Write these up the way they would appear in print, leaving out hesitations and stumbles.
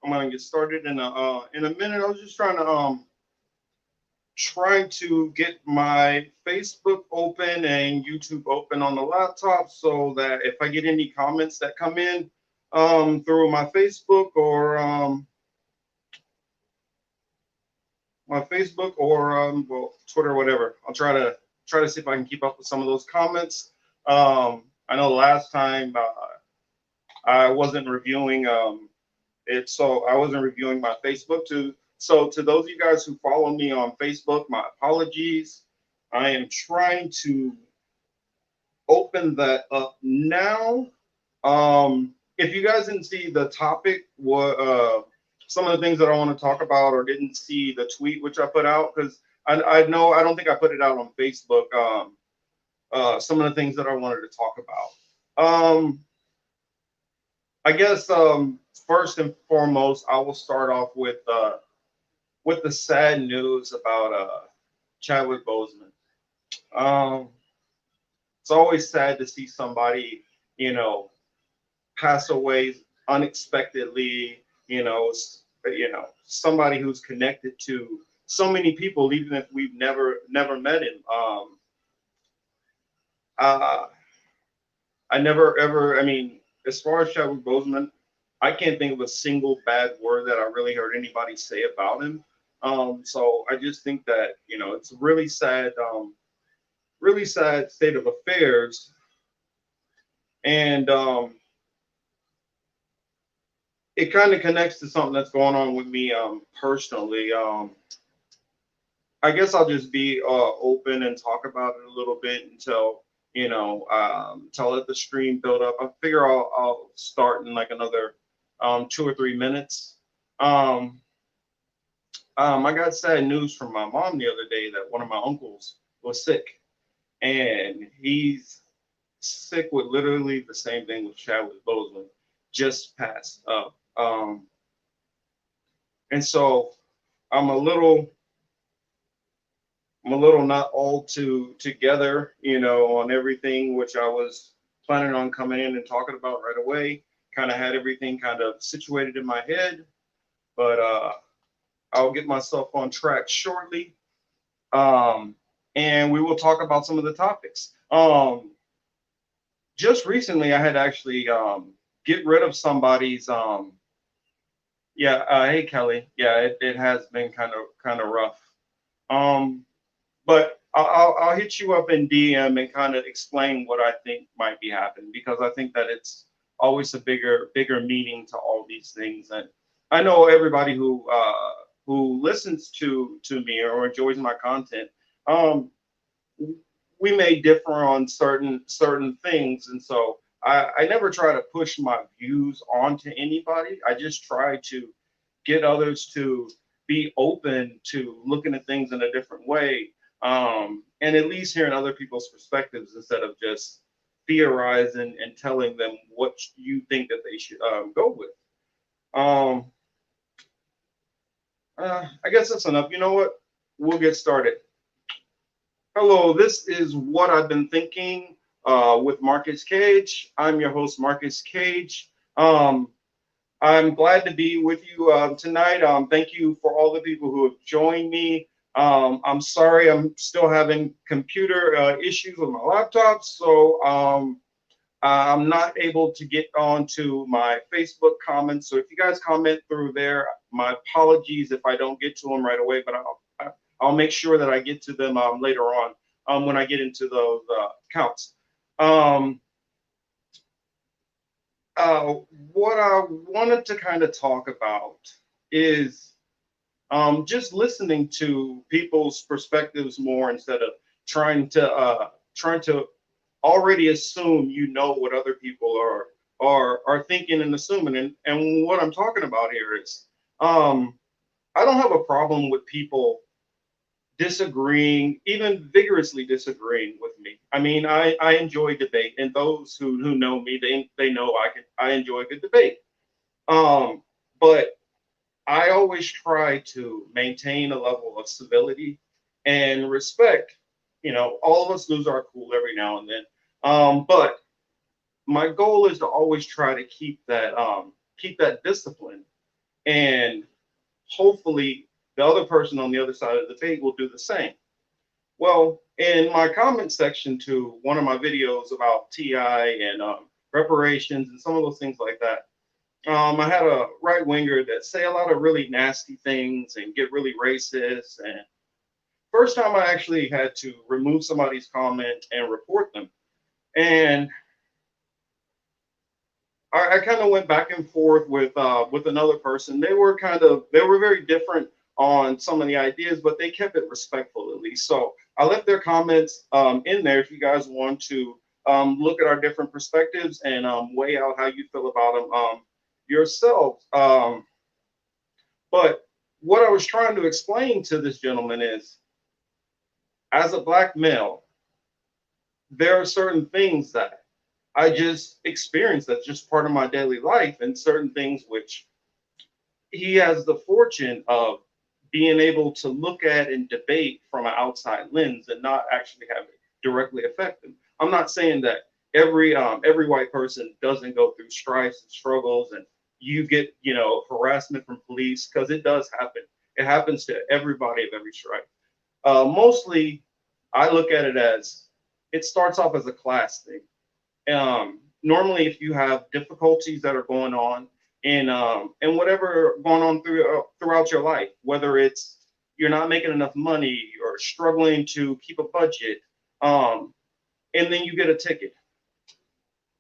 I'm gonna get started in a minute. I was just trying to get my Facebook open and YouTube open on the laptop so that if I get any comments that come in through my Facebook or well, Twitter, whatever. I'll try to see if I can keep up with some of those comments. I know last time I wasn't reviewing it, so I wasn't reviewing my Facebook too. So to those of you guys who follow me on Facebook, my apologies. I am trying to open that up now. If you guys didn't see the topic, what some of the things that I want to talk about, or didn't see the tweet which I put out, because I know I don't think I put it out on Facebook. Some of the things that I wanted to talk about. I guess first and foremost, I will start off with the sad news about Chadwick Boseman. Um, it's always sad to see somebody, you know, pass away unexpectedly. Somebody who's connected to so many people, even if we've never met him. Uh, I never ever. I mean, as far as Chadwick Boseman, I can't think of a single bad word that I really heard anybody say about him. So I just think that it's really sad state of affairs, and it kind of connects to something that's going on with me personally. I guess I'll just be open and talk about it a little bit until let the stream build up. I figure I'll start in like another 2 or 3 minutes. Um, I got sad news from my mom the other day that one of my uncles was sick, and he's sick with literally the same thing with Chadwick Boseman, just passed up. And so I'm a little I'm a little not all too together, on everything which I was planning on coming in and talking about right away. Kind of had everything kind of situated in my head, but I'll get myself on track shortly. Um, and we will talk about some of the topics. Just recently, I had actually get rid of somebody's. Yeah, hey Kelly. Yeah, it has been kind of rough. Um, but I'll hit you up in DM and kind of explain what I think might be happening, because I think that it's always a bigger meaning to all these things. And I know everybody who listens to me or enjoys my content, um, we may differ on certain things, and so I never try to push my views onto anybody. I just try to get others to be open to looking at things in a different way, and at least hearing other people's perspectives instead of just theorizing and telling them what you think that they should go with. Um, I guess that's enough. You know what? We'll get started. Hello, this is What I've Been Thinking with Marcus Cage. I'm your host, Marcus Cage. I'm glad to be with you tonight. Thank you for all the people who have joined me. I'm sorry, I'm still having computer issues with my laptop, so I'm not able to get onto my Facebook comments. So if you guys comment through there, my apologies if I don't get to them right away, but I'll make sure that I get to them later on when I get into those accounts. Um, uh, what I wanted to kind of talk about is just listening to people's perspectives more instead of trying to already assume what other people are thinking and assuming. And what I'm talking about here is um, I don't have a problem with people disagreeing, even vigorously disagreeing with me. I mean, I enjoy debate, and those who know me, they know I enjoy a good debate. But I always try to maintain a level of civility and respect. All of us lose our cool every now and then. But my goal is to always try to keep that discipline. and hopefully the other person on the other side of the debate will do the same. Well, in my comment section to one of my videos about TI and reparations and some of those things like that, I had a right winger that say a lot of really nasty things and get really racist. And first time I actually had to remove somebody's comment and report them. And I kind of went back and forth with another person. They were very different on some of the ideas, but they kept it respectful at least. So I left their comments in there if you guys want to look at our different perspectives and weigh out how you feel about them yourselves. But what I was trying to explain to this gentleman is, as a black male, there are certain things that I just experience that's just part of my daily life, and certain things which he has the fortune of being able to look at and debate from an outside lens and not actually have it directly affect them. I'm not saying that every white person doesn't go through strifes and struggles and you get harassment from police, because it does happen. It happens to everybody of every stripe. Mostly, I look at it as it starts off as a class thing. Normally, if you have difficulties that are going on and whatever going on throughout your life, whether it's you're not making enough money or struggling to keep a budget, and then you get a ticket,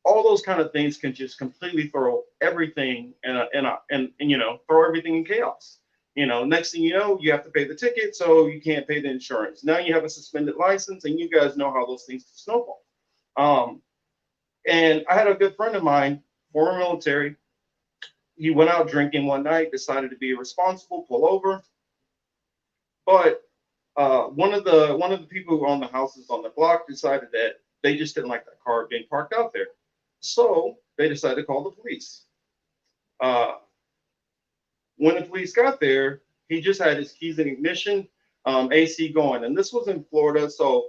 all those kind of things can just completely throw everything and throw everything in chaos. Next thing you know, you have to pay the ticket, so you can't pay the insurance. Now you have a suspended license, and you guys know how those things snowball. And I had a good friend of mine, former military. He went out drinking one night, decided to be irresponsible, pull over. But one of the people who owned the houses on the block decided that they just didn't like that car being parked out there. So they decided to call the police. When the police got there, he just had his keys in ignition, AC going. And this was in Florida. So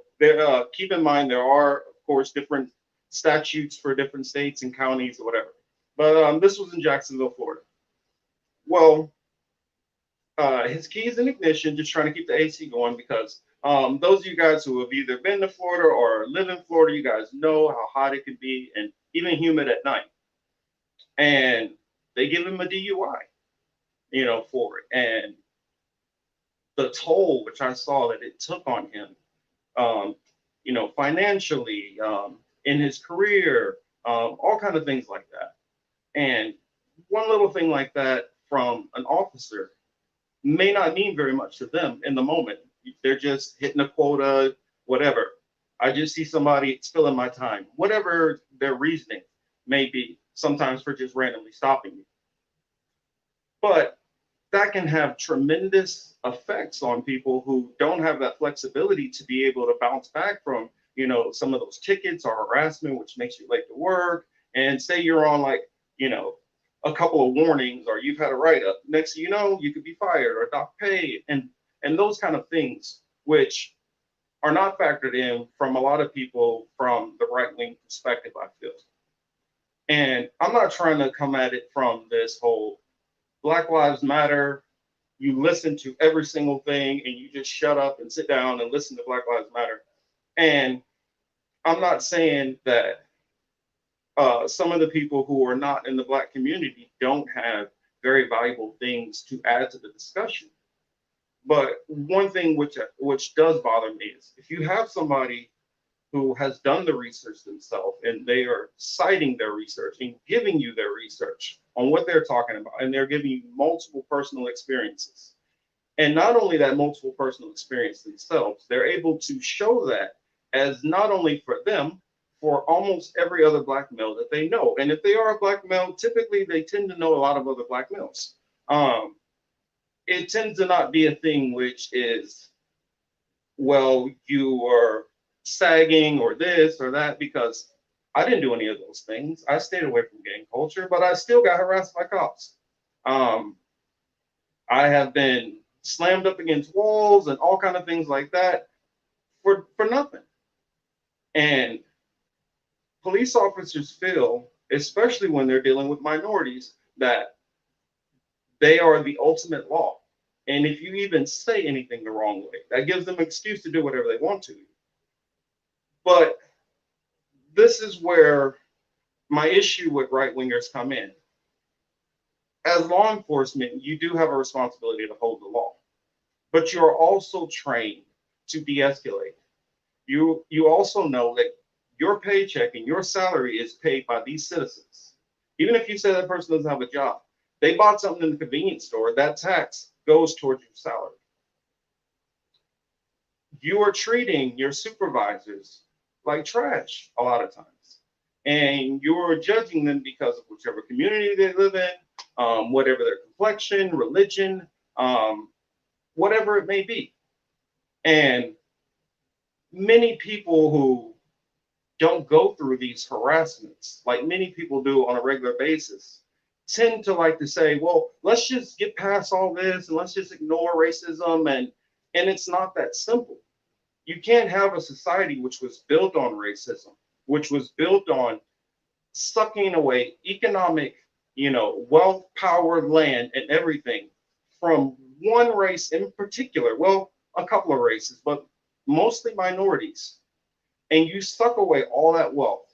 keep in mind, there are, of course, different statutes for different states and counties or whatever. But this was in Jacksonville, Florida. Well, his keys in ignition, just trying to keep the AC going, because those of you guys who have either been to Florida or live in Florida, you guys know how hot it can be and even humid at night. And they give him a DUI, for it. And the toll, which I saw that it took on him, financially, in his career, all kind of things like that. And one little thing like that from an officer may not mean very much to them in the moment. They're just hitting a quota, whatever. I just see somebody spilling my time, whatever their reasoning may be, sometimes for just randomly stopping you. But that can have tremendous effects on people who don't have that flexibility to be able to bounce back from, some of those tickets or harassment, which makes you late to work. And say you're on a couple of warnings, or you've had a write-up. Next thing you know, you could be fired or dock pay, and those kind of things, which are not factored in from a lot of people from the right-wing perspective, I feel. And I'm not trying to come at it from this whole Black Lives Matter. You listen to every single thing and you just shut up and sit down and listen to Black Lives Matter. And I'm not saying that some of the people who are not in the Black community don't have very valuable things to add to the discussion. But one thing which does bother me is if you have somebody who has done the research themselves and they are citing their research and giving you their research on what they're talking about, and they're giving you multiple personal experiences. And not only that multiple personal experience themselves, they're able to show that as not only for them, for almost every other Black male that they know. And if they are a Black male, typically they tend to know a lot of other Black males. It tends to not be a thing which is, well, you are sagging or this or that, because I didn't do any of those things. I stayed away from gang culture, but I still got harassed by cops. I have been slammed up against walls and all kind of things like that for nothing. And police officers feel, especially when they're dealing with minorities, that They are the ultimate law. And if you even say anything the wrong way, that gives them an excuse to do whatever they want to. But this is where my issue with right wingers come in. As law enforcement, you do have a responsibility to hold the law, but you're also trained to de-escalate. You also know that your paycheck and your salary is paid by these citizens. Even if you say that person doesn't have a job, they bought something in the convenience store, that tax goes towards your salary. You are treating your supervisors like trash a lot of times. And you're judging them because of whichever community they live in, whatever their complexion, religion, whatever it may be. And many people who don't go through these harassments like many people do on a regular basis tend to like to say, well, let's just get past all this and let's just ignore racism. And it's not that simple. You can't have a society which was built on racism, which was built on sucking away economic, wealth, power, land, and everything from one race in particular. Well, a couple of races, but mostly minorities. And you suck away all that wealth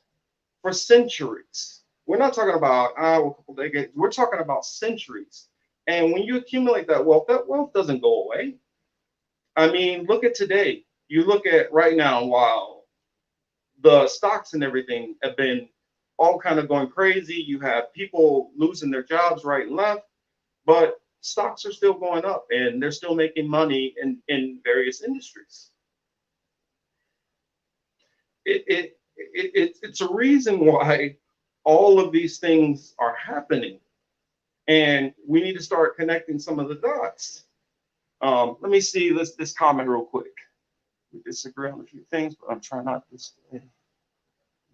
for centuries. We're not talking about a couple decades. We're talking about centuries. And when you accumulate that wealth doesn't go away. I mean, look at today. You look at right now, while the stocks and everything have been all kind of going crazy, you have people losing their jobs right and left, but stocks are still going up and they're still making money in various industries. It's a reason why all of these things are happening. And we need to start connecting some of the dots. Let me see this comment real quick. We disagree on a few things, but I'm trying not to stay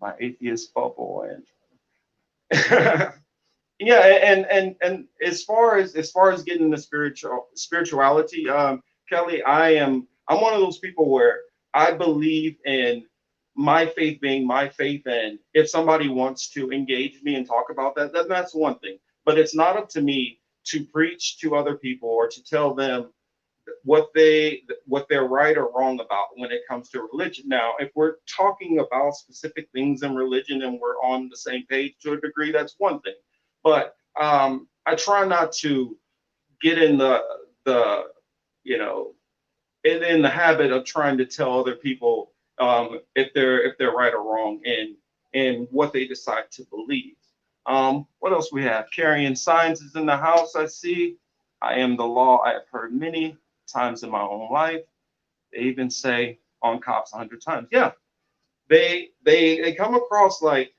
my atheist bubble. And yeah, and as far as getting the spirituality, Kelly, I'm one of those people where I believe in my faith being my faith, and if somebody wants to engage me and talk about that, then that's one thing. But it's not up to me to preach to other people or to tell them what they're right or wrong about when it comes to religion. Now, if we're talking about specific things in religion and we're on the same page to a degree, that's one thing. But I try not to get in the in the habit of trying to tell other people if they're right or wrong in what they decide to believe. What else we have? Carrying signs is in the house. I see. I am the law. I have heard many times in my own life. They even say on cops 100 times. Yeah, they come across like,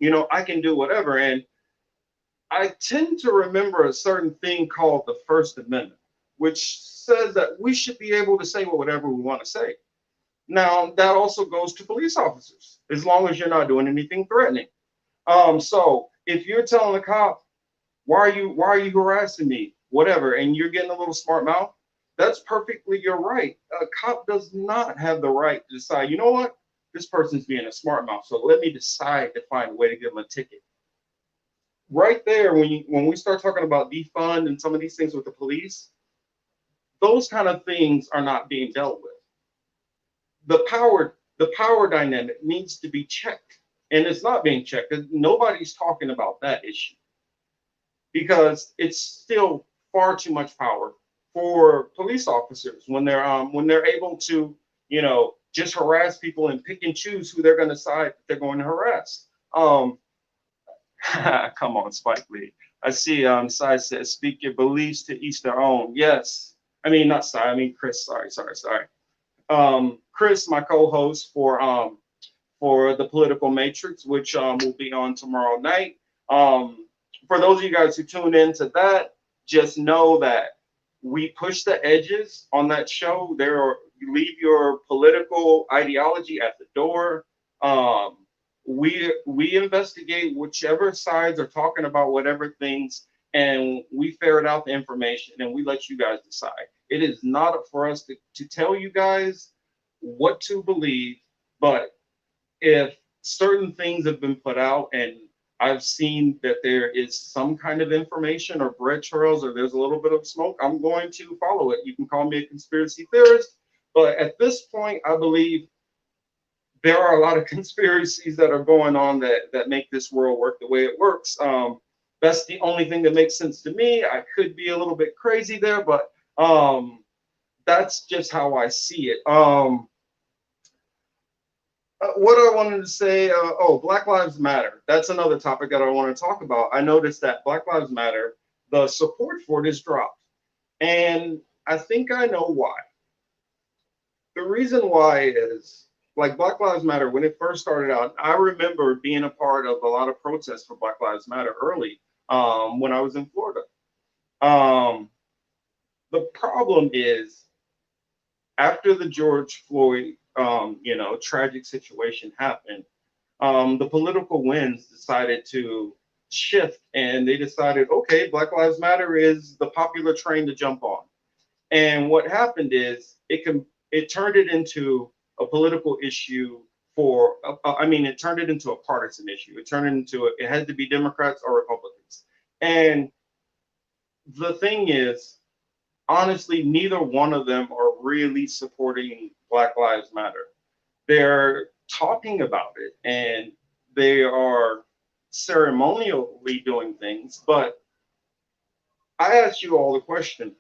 I can do whatever. And I tend to remember a certain thing called the First Amendment, which says that we should be able to say whatever we want to say. Now, that also goes to police officers, as long as you're not doing anything threatening. So if you're telling a cop, why are you harassing me? Whatever, and you're getting a little smart mouth, that's perfectly your right. A cop does not have the right to decide, you know what? This person's being a smart mouth, so let me decide to find a way to give them a ticket. Right there, when we start talking about defund and some of these things with the police, those kind of things are not being dealt with. The power dynamic needs to be checked, and it's not being checked. Nobody's talking about that issue because it's still far too much power for police officers when they're able to just harass people and pick and choose who they're going to decide that they're going to harass. Come on, Spike Lee. I see. Sai says, "Speak your beliefs to each their own." Yes, I mean not Sai. I mean Chris. Sorry. Chris, my co-host for the Political Matrix, which will be on tomorrow night. For those of you guys who tune into that, just know that we push the edges on that show. You leave your political ideology at the door. We investigate whichever sides are talking about whatever things, and we ferret out the information and we let you guys decide. It is not up for us to tell you guys what to believe, but if certain things have been put out and I've seen that there is some kind of information or bread trails or there's a little bit of smoke, I'm going to follow it. You can call me a conspiracy theorist, but at this point, I believe there are a lot of conspiracies that are going on that make this world work the way it works. That's the only thing that makes sense to me. I could be a little bit crazy there, but that's just how I see it. What I wanted to say, oh, Black Lives Matter. That's another topic that I want to talk about. I noticed that Black Lives Matter, the support for it is dropped. And I think I know why. The reason why is like Black Lives Matter, when it first started out, I remember being a part of a lot of protests for Black Lives Matter early when I was in Florida. Um, the problem is after the George Floyd, tragic situation happened, the political winds decided to shift and they decided, okay, Black Lives Matter is the popular train to jump on. And what happened is it turned it into a political issue for it turned it into a partisan issue. It turned it into it had to be Democrats or Republicans. And the thing is, honestly, neither one of them are really supporting Black Lives Matter. They're talking about it and they are ceremonially doing things. But I ask you all the question,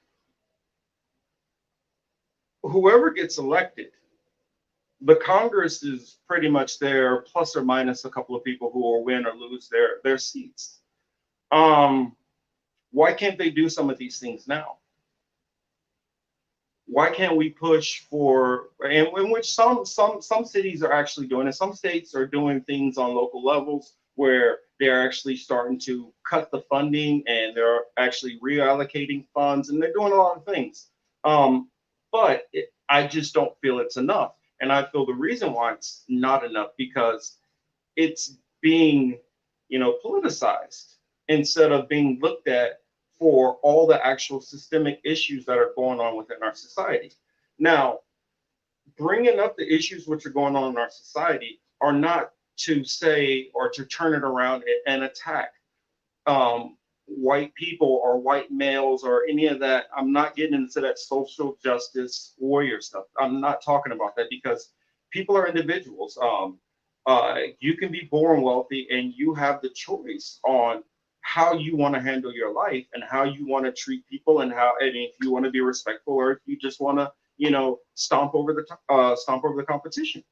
whoever gets elected, the Congress is pretty much there, plus or minus a couple of people who will win or lose their seats. Um, why can't they do some of these things now? Why can't we push for, and in which some cities are actually doing it, some states are doing things on local levels where they're actually starting to cut the funding and they're actually reallocating funds and they're doing a lot of things. But I just don't feel it's enough. And I feel the reason why it's not enough because it's being, politicized instead of being looked at for all the actual systemic issues that are going on within our society. Now, bringing up the issues which are going on in our society are not to say or to turn it around and attack white people or white males or any of that. I'm not getting into that social justice warrior stuff. I'm not talking about that because people are individuals. You can be born wealthy and you have the choice on how you want to handle your life and how you want to treat people and if you want to be respectful or if you just want to stomp over the competition.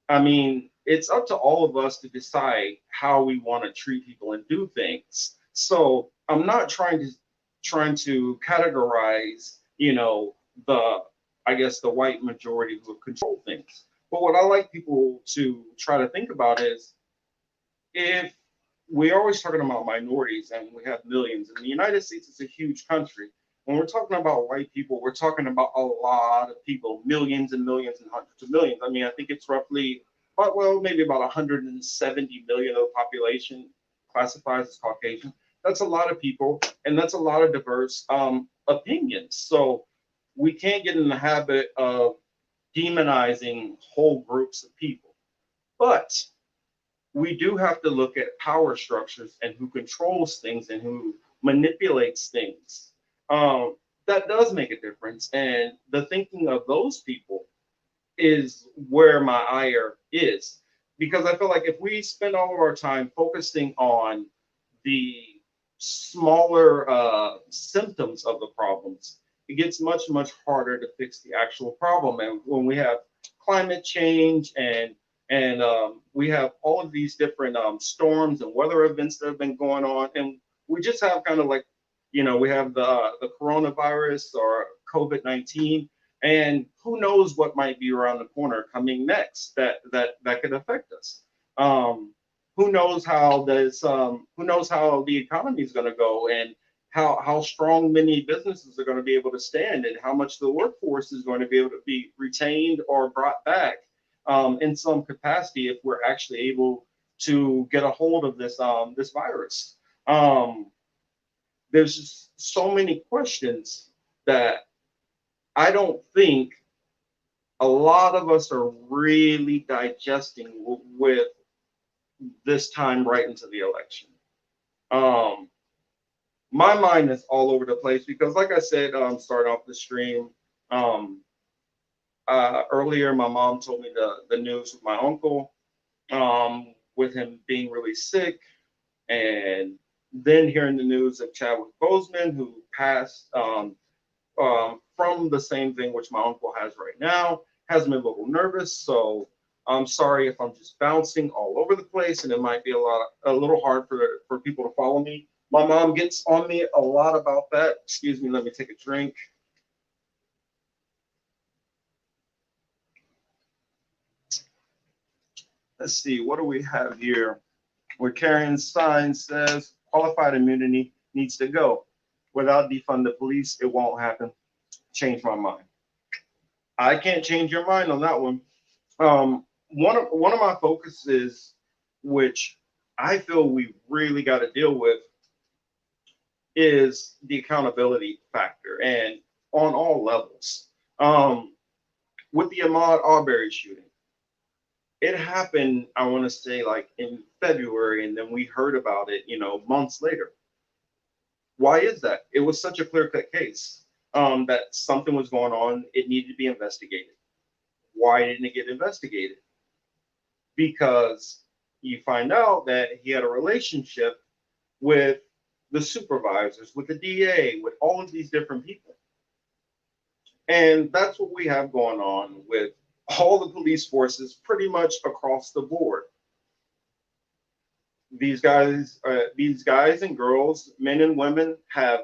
I mean, it's up to all of us to decide how we want to treat people and do things. So I'm not trying to categorize, the I guess the white majority who control things. But what I like people to try to think about is if we're always talking about minorities and we have millions, and the United States is a huge country. When we're talking about white people, we're talking about a lot of people, millions and millions and hundreds of millions. I mean, I think it's roughly, well, maybe about 170 million of the population classifies as Caucasian. That's a lot of people, and that's a lot of diverse opinions. So we can't get in the habit of demonizing whole groups of people. But we do have to look at power structures and who controls things and who manipulates things. That does make a difference. And the thinking of those people is where my ire is. Because I feel like if we spend all of our time focusing on the smaller symptoms of the problems, it gets much, much harder to fix the actual problem. And when we have climate change and we have all of these different storms and weather events that have been going on, and we just have kind of like, we have the coronavirus or COVID-19, and who knows what might be around the corner coming next that could affect us. Who knows how who knows how the economy is going to go and how strong many businesses are going to be able to stand and how much the workforce is going to be able to be retained or brought back in some capacity if we're actually able to get a hold of this virus. There's just so many questions that I don't think a lot of us are really digesting with this time right into the election. Um, my mind is all over the place because, like I said, start off the stream. Um, Earlier, my mom told me the news with my uncle, with him being really sick, and then hearing the news of Chadwick Boseman, who passed from the same thing which my uncle has right now, has me a little nervous. So I'm sorry if I'm just bouncing all over the place, and it might be a little hard for people to follow me. My mom gets on me a lot about that. Excuse me, let me take a drink. Let's see, what do we have here? Where Karen Stein says qualified immunity needs to go. Without defund the police, it won't happen. Change my mind. I can't change your mind on that one. One of my focuses, which I feel we really got to deal with, is the accountability factor, and on all levels. Um, with the Ahmaud Arbery shooting, it happened. I want to say like in February, and then we heard about it, months later. Why is that? It was such a clear-cut case, that something was going on. It needed to be investigated. Why didn't it get investigated? Because you find out that he had a relationship with the supervisors, with the DA, with all of these different people. And that's what we have going on with all the police forces pretty much across the board. These guys and girls, men and women, have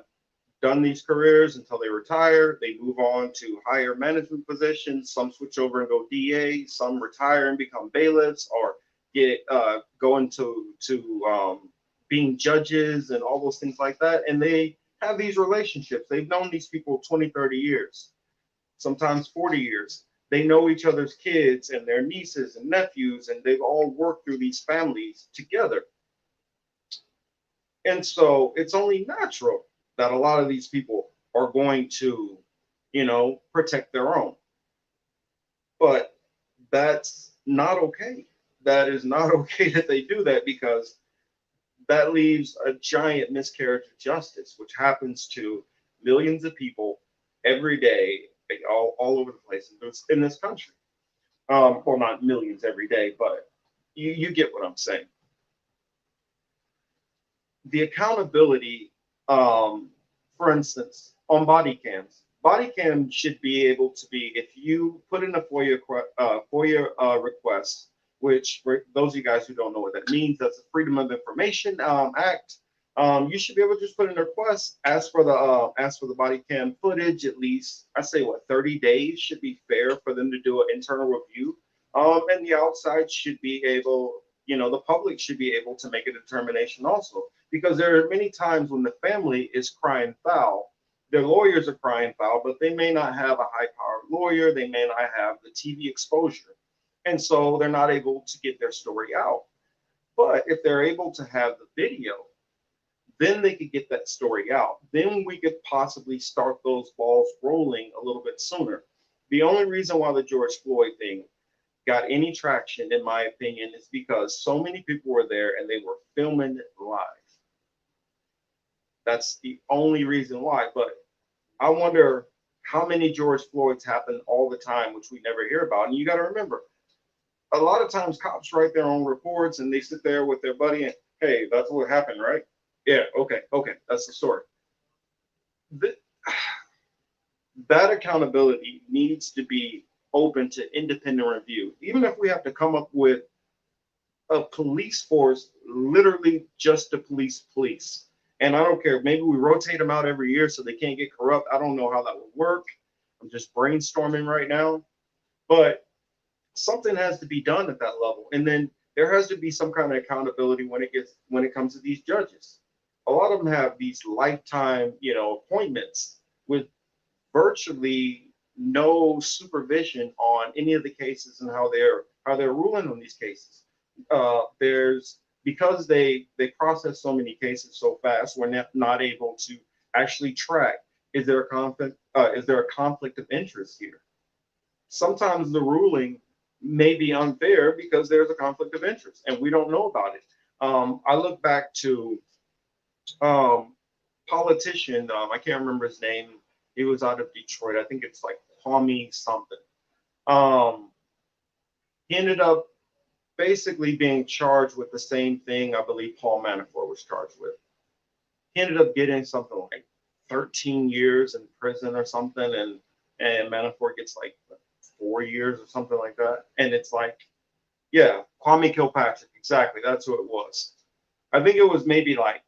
done these careers until they retire. They move on to higher management positions. Some switch over and go DA. Some retire and become bailiffs, or get go into being judges and all those things like that. And they have these relationships. They've known these people 20, 30 years, sometimes 40 years. They know each other's kids and their nieces and nephews, and they've all worked through these families together. And so it's only natural that a lot of these people are going to, protect their own. But that's not okay. That is not okay that they do that, because that leaves a giant miscarriage of justice, which happens to millions of people every day, all over the place in this country. Well, not millions every day, but you get what I'm saying. The accountability, um, for instance, on body cam should be able to be, if you put in a FOIA request, which for those of you guys who don't know what that means, that's a Freedom of Information Act. You should be able to just put in a request, ask for the body cam footage. At least I say, what, 30 days should be fair for them to do an internal review. And the outside should be able, the public should be able to make a determination also, because there are many times when the family is crying foul, their lawyers are crying foul, but they may not have a high-powered lawyer, they may not have the TV exposure, and so they're not able to get their story out. But if they're able to have the video, then they could get that story out. Then we could possibly start those balls rolling a little bit sooner. The only reason why the George Floyd thing got any traction, in my opinion, is because so many people were there and they were filming it live. That's the only reason why. But I wonder how many George Floyds happen all the time, which we never hear about. And you got to remember, a lot of times cops write their own reports and they sit there with their buddy and, hey, that's what happened, right? Yeah, okay, that's the story. Th- that accountability needs to be open to independent review, even if we have to come up with a police force literally just to police. And I don't care, maybe we rotate them out every year so they can't get corrupt. I don't know how that would work. I'm just brainstorming right now. But something has to be done at that level. And then there has to be some kind of accountability when it comes to these judges. A lot of them have these lifetime, appointments with virtually no supervision on any of the cases and how they're ruling on these cases. There's Because they process so many cases so fast, we're not able to actually track, is there a conflict of interest here? Sometimes the ruling may be unfair because there's a conflict of interest and we don't know about it. I look back to um, politician. I can't remember his name. He was out of Detroit. I think it's like Kwame something. Um, he ended up basically being charged with the same thing I believe Paul Manafort was charged with. He ended up getting something like 13 years in prison or something, and Manafort gets like 4 years or something like that. And it's like, yeah, Kwame Kilpatrick, exactly. That's who it was. I think it was maybe like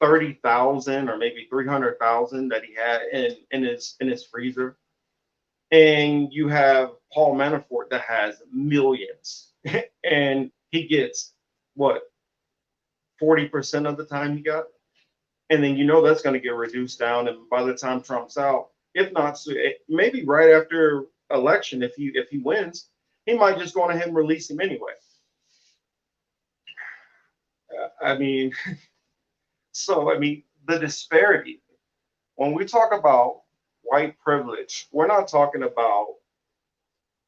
30,000 or maybe 300,000 that he had in his freezer. And you have Paul Manafort that has millions, and he gets what 40% of the time he got, and then that's going to get reduced down. And by the time Trump's out, if not, maybe right after election, if he wins, he might just go ahead and release him anyway. I mean, so I mean the disparity when we talk about white privilege, we're not talking about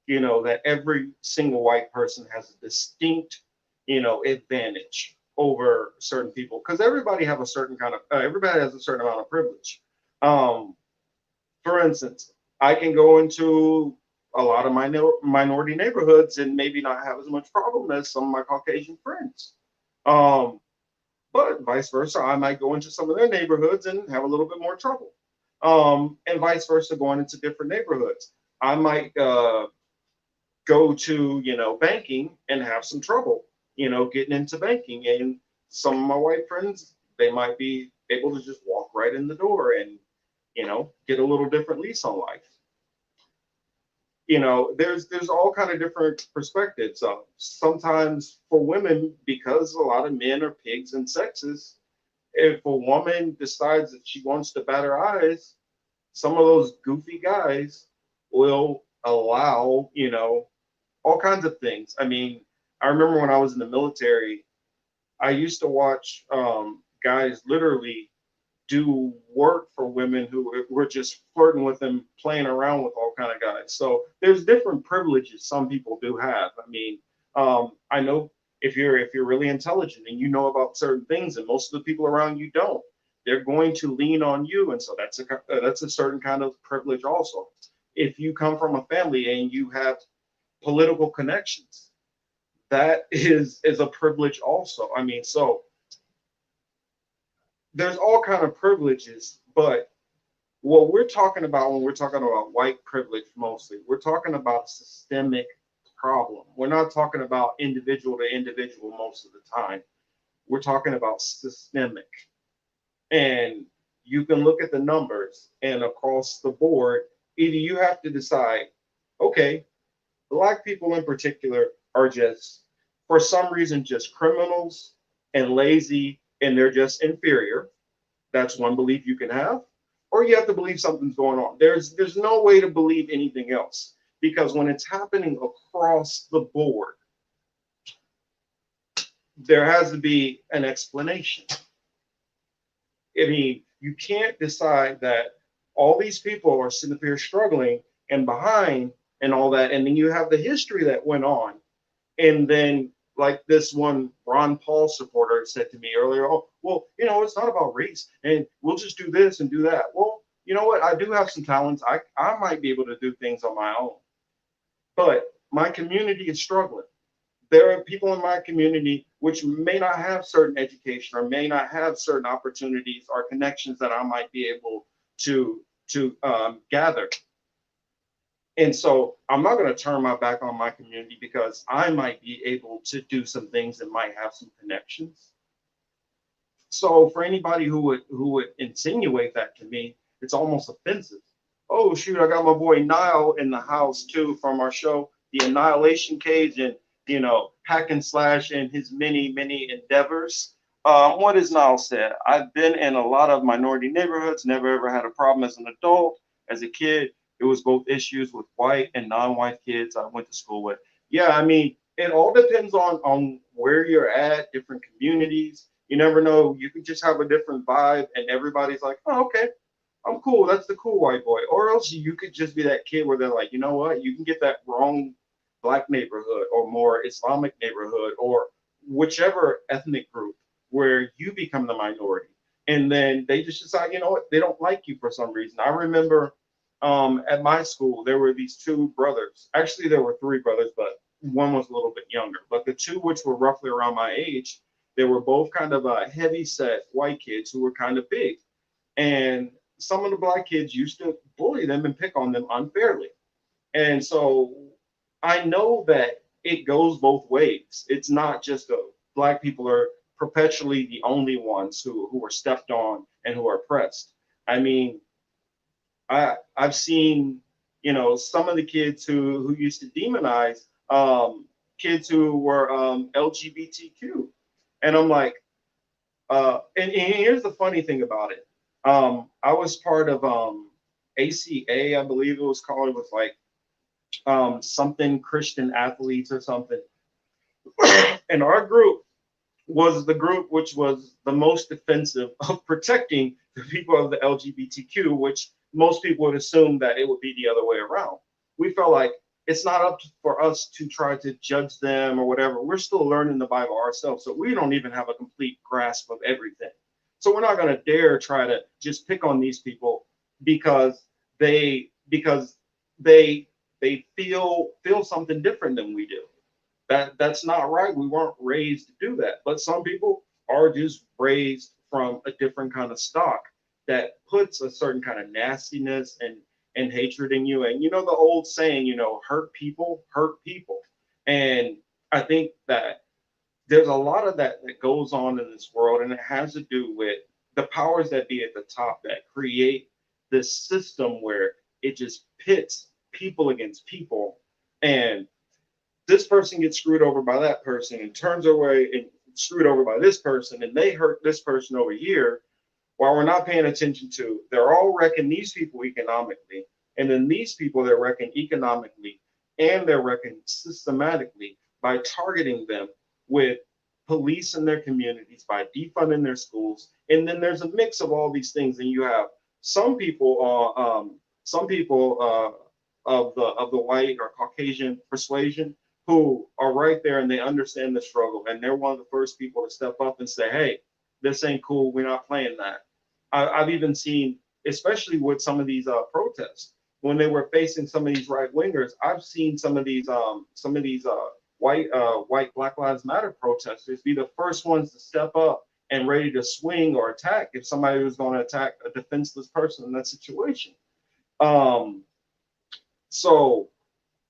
that every single white person has a distinct advantage over certain people because everybody has a certain amount of privilege. Um, for instance, I can go into a lot of minority neighborhoods and maybe not have as much problem as some of my Caucasian friends. Um, but vice versa, I might go into some of their neighborhoods and have a little bit more trouble. And vice versa, going into different neighborhoods. I might go to, banking and have some trouble, getting into banking. And some of my white friends, they might be able to just walk right in the door and, get a little different lease on life. There's all kind of different perspectives. Sometimes for women, because a lot of men are pigs and sexist, if a woman decides that she wants to bat her eyes, some of those goofy guys will allow, all kinds of things. I mean, I remember when I was in the military, I used to watch guys literally do work for women who were just flirting with them, playing around with all kind of guys. So there's different privileges some people do have. I mean, I know if you're really intelligent and you know about certain things, and most of the people around you don't, they're going to lean on you, and so that's a certain kind of privilege also. If you come from a family and you have political connections, that is a privilege also. I mean, so there's all kind of privileges, but what we're talking about when we're talking about white privilege mostly, we're talking about systemic problem. We're not talking about individual to individual most of the time. We're talking about systemic. And you can look at the numbers and across the board, either you have to decide, okay, black people in particular are just, for some reason, just criminals and lazy and they're just inferior. That's one belief you can have. Or you have to believe something's going on. There's no way to believe anything else because when it's happening across the board, there has to be an explanation. I mean, you can't decide that all these people are sitting up here struggling and behind and all that, and then you have the history that went on, and then like this one Ron Paul supporter said to me earlier, oh, well, it's not about race, and we'll just do this and do that. Well, you know what? I do have some talents. I might be able to do things on my own, but my community is struggling. There are people in my community which may not have certain education or may not have certain opportunities or connections that I might be able to gather. And so I'm not going to turn my back on my community because I might be able to do some things and might have some connections. So for anybody who would insinuate that to me, it's almost offensive. Oh shoot, I got my boy Nile in the house too from our show, The Annihilation Cage, and hack and slash and his many endeavors. What is Nile said? I've been in a lot of minority neighborhoods, never ever had a problem as an adult. As a kid, it was both issues with white and non-white kids I went to school with. Yeah, I mean, it all depends on where you're at, different communities. You never know. You could just have a different vibe, and everybody's like, "Oh, okay, I'm cool. That's the cool white boy." Or else you could just be that kid where they're like, "You know what? You can get that wrong black neighborhood or more Islamic neighborhood or whichever ethnic group where you become the minority. And then they just decide, you know what, they don't like you for some reason. I remember at my school, there were these two brothers. Actually, there were three brothers, but one was a little bit younger. But the two, which were roughly around my age, they were both kind of heavy set white kids who were kind of big. And some of the black kids used to bully them and pick on them unfairly. And so I know that it goes both ways. It's not just black people are perpetually the only ones who are stepped on and who are oppressed. I mean, I've seen, you know, some of the kids who used to demonize kids who were LGBTQ, and I'm like, and here's the funny thing about it. I was part of ACA, I believe it was called. It was like something Christian athletes or something. And our group was the group which was the most defensive of protecting the people of the LGBTQ, which most people would assume that it would be the other way around. We felt like it's not up for us to try to judge them or whatever. We're still learning the Bible ourselves, so we don't even have a complete grasp of everything. So we're not going to dare try to just pick on these people because they they feel something different than we do. That's not right. We weren't raised to do that. But some people are just raised from a different kind of stock that puts a certain kind of nastiness and hatred in you. And you know the old saying, you know, hurt people. And I think that there's a lot of that that goes on in this world, and it has to do with the powers that be at the top that create this system where it just pits people against people, and this person gets screwed over by that person and turns away and screwed over by this person, and they hurt this person over here while we're not paying attention to. They're all wrecking these people economically, and then these people they're wrecking economically and they're wrecking systematically by targeting them with police in their communities, by defunding their schools, and then there's a mix of all these things, and you have some people of the white or Caucasian persuasion who are right there and they understand the struggle, and they're one of the first people to step up and say, "Hey, this ain't cool. We're not playing that." I've even seen, especially with some of these protests, when they were facing some of these right wingers. I've seen some of these white Black Lives Matter protesters be the first ones to step up and ready to swing or attack if somebody was going to attack a defenseless person in that situation. Um, so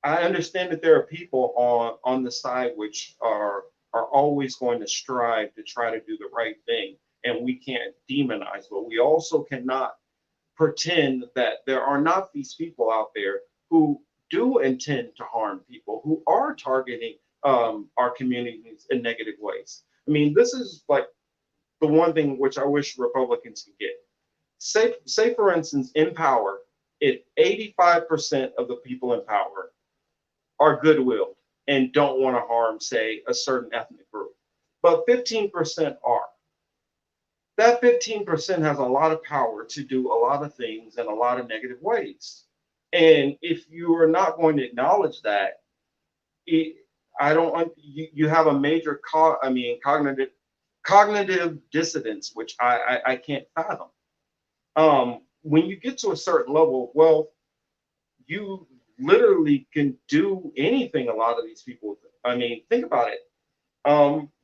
I understand that there are people on the side which are always going to strive to try to do the right thing, and we can't demonize, but we also cannot pretend that there are not these people out there who do intend to harm people, who are targeting our communities in negative ways. I mean, this is like the one thing which I wish Republicans could get. Say for instance, in power, if 85% of the people in power are goodwill and don't want to harm, say, a certain ethnic group, but 15% are. That 15% has a lot of power to do a lot of things in a lot of negative ways. And if you are not going to acknowledge that, it, I don't. You have a major, cognitive dissonance, which I can't fathom. When you get to a certain level of wealth, you literally can do anything. A lot of these people. I mean, think about it.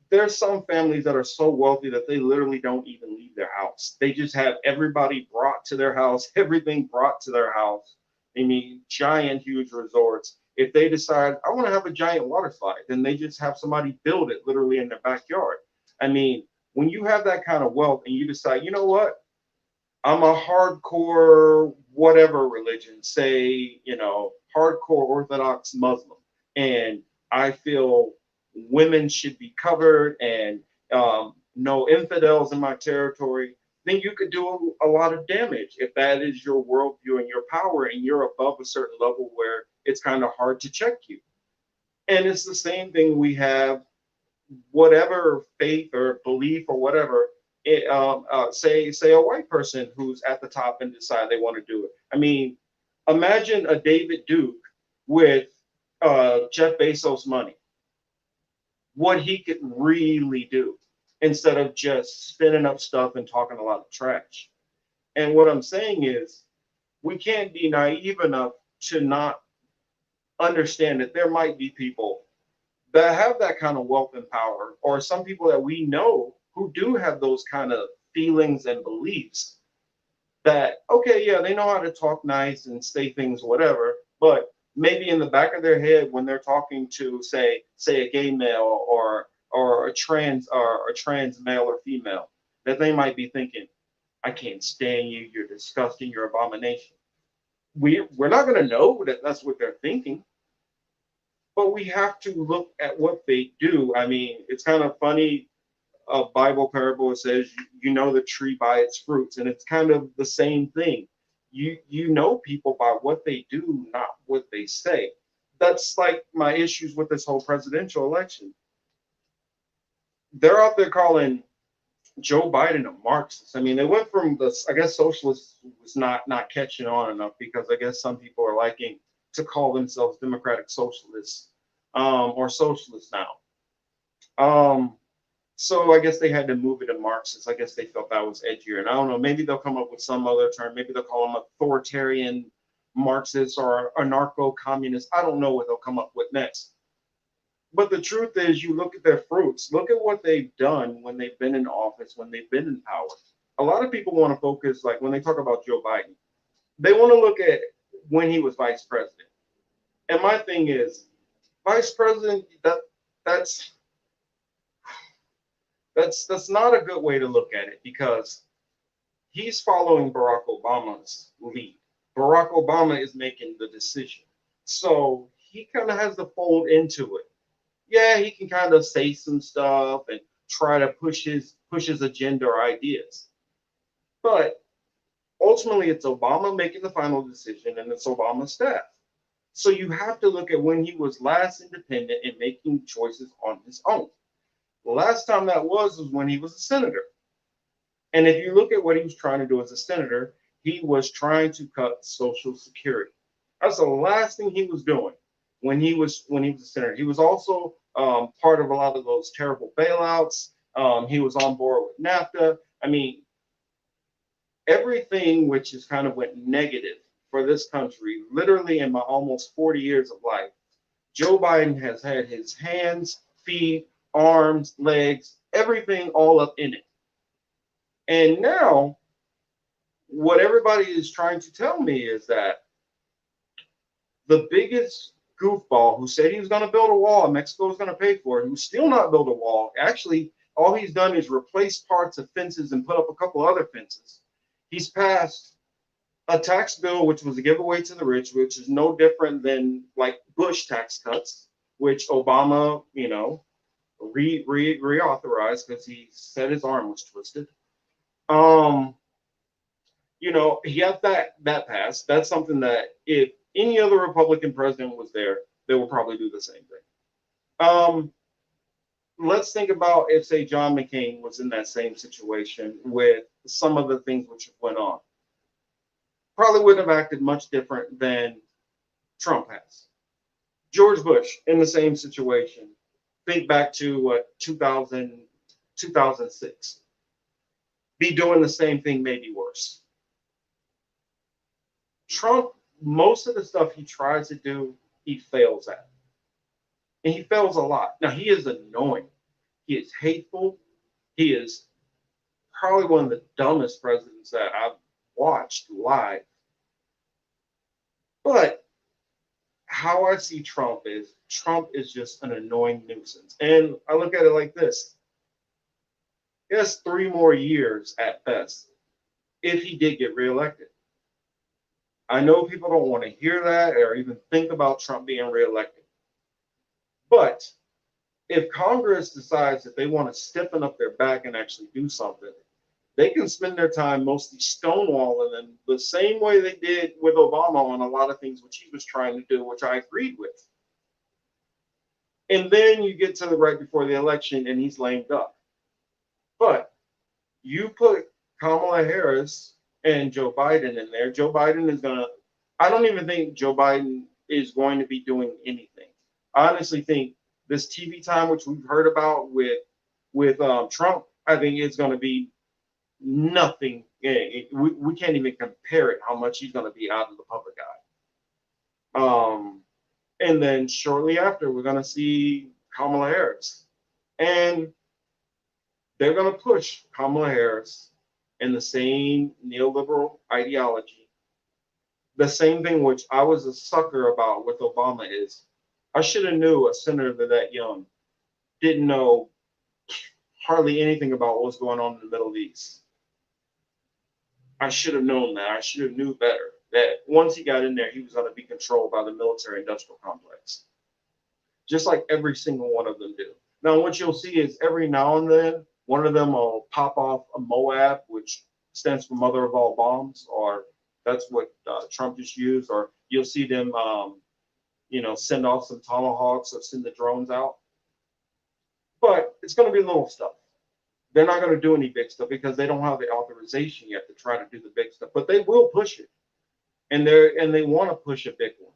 There's some families that are so wealthy that they literally don't even leave their house. They just have everybody brought to their house, everything brought to their house. I mean, giant, huge resorts. If they decide, I want to have a giant water slide, then they just have somebody build it literally in their backyard. I mean, when you have that kind of wealth and you decide, you know what, I'm a hardcore whatever religion, say, you know, hardcore Orthodox Muslim, and I feel women should be covered and no infidels in my territory, then you could do a lot of damage if that is your worldview and your power, and you're above a certain level where it's kind of hard to check you. And it's the same thing we have, whatever faith or belief or whatever, say a white person who's at the top and decide they want to do it. I mean, imagine a David Duke with Jeff Bezos money, what he could really do instead of just spinning up stuff and talking a lot of trash. And what I'm saying is, we can't be naive enough to not understand that there might be people that have that kind of wealth and power, or some people that we know who do have those kind of feelings and beliefs that, okay, yeah, they know how to talk nice and say things, whatever, but maybe in the back of their head when they're talking to say a gay male or a trans male or female, that they might be thinking, I can't stand you, you're disgusting, you're abomination. We're not going to know that that's what they're thinking, but we have to look at what they do. I mean, it's kind of funny. A Bible parable says, you know the tree by its fruits, and it's kind of the same thing. You know people by what they do, not what they say. That's like my issues with this whole presidential election. They're out there calling Joe Biden a Marxist. I mean, they went from the, I guess socialist was not catching on enough, because I guess some people are liking to call themselves democratic socialists, or socialists now. Um, so I guess they had to move it to Marxist. I guess they felt that was edgier. And I don't know, maybe they'll come up with some other term. Maybe they'll call them authoritarian Marxists or anarcho-communists. I don't know what they'll come up with next. But the truth is, you look at their fruits, look at what they've done when they've been in office, when they've been in power. A lot of people want to focus, like when they talk about Joe Biden, they want to look at when he was vice president. And my thing is, vice president, that's that's not a good way to look at it, because he's following Barack Obama's lead. Barack Obama is making the decision. So he kind of has to fold into it. Yeah, he can kind of say some stuff and try to push his agenda or ideas. But ultimately it's Obama making the final decision, and it's Obama's staff. So you have to look at when he was last independent and making choices on his own. The last time that was when he was a senator. And if you look at what he was trying to do as a senator, he was trying to cut Social Security. That's the last thing he was doing when he was a senator. He was also part of a lot of those terrible bailouts. He was on board with NAFTA. I mean, everything which is kind of went negative for this country, literally in my almost 40 years of life, Joe Biden has had his hands, feet, arms, legs, everything all up in it. And now, what everybody is trying to tell me is that the biggest goofball who said he was going to build a wall and Mexico was going to pay for it, who's still not built a wall. Actually, all he's done is replace parts of fences and put up a couple other fences. He's passed a tax bill which was a giveaway to the rich, which is no different than like Bush tax cuts, which Obama, reauthorized because he said his arm was twisted. Um, he had that passed. That's something that if any other Republican president was there, they would probably do the same thing. Let's think about if, say, John McCain was in that same situation with some of the things which went on. Probably wouldn't have acted much different than Trump has. George Bush in the same situation. Think back to what 2006. Be doing the same thing, maybe worse. Trump, most of the stuff he tries to do, he fails at. And he fails a lot. Now, he is annoying. He is hateful. He is probably one of the dumbest presidents that I've watched live. But how I see Trump is just an annoying nuisance. And I look at it like this. He has 3 more years at best if he did get reelected. I know people don't want to hear that or even think about Trump being reelected. But if Congress decides that they want to stiffen up their back and actually do something, they can spend their time mostly stonewalling them the same way they did with Obama on a lot of things which he was trying to do, which I agreed with. And then you get to the right before the election and he's lame duck. But you put Kamala Harris and Joe Biden in there. Joe Biden is going to, I don't even think Joe Biden is going to be doing anything. I honestly think this TV time, which we've heard about with Trump, I think it's going to be nothing. We can't even compare it how much he's going to be out of the public eye. And then shortly after, we're going to see Kamala Harris, and they're going to push Kamala Harris in the same neoliberal ideology, the same thing which I was a sucker about with Obama is I should have knew a senator that young didn't know hardly anything about what was going on in the Middle East. I should have known that. I should have knew better that once he got in there, he was going to be controlled by the military industrial complex, just like every single one of them do. Now, what you'll see is every now and then, one of them will pop off a Moab, which stands for Mother of All Bombs, or that's what Trump just used, or you'll see them, send off some tomahawks or send the drones out. But it's going to be little stuff. They're not going to do any big stuff because they don't have the authorization yet to try to do the big stuff. But they will push it, and they want to push a big one.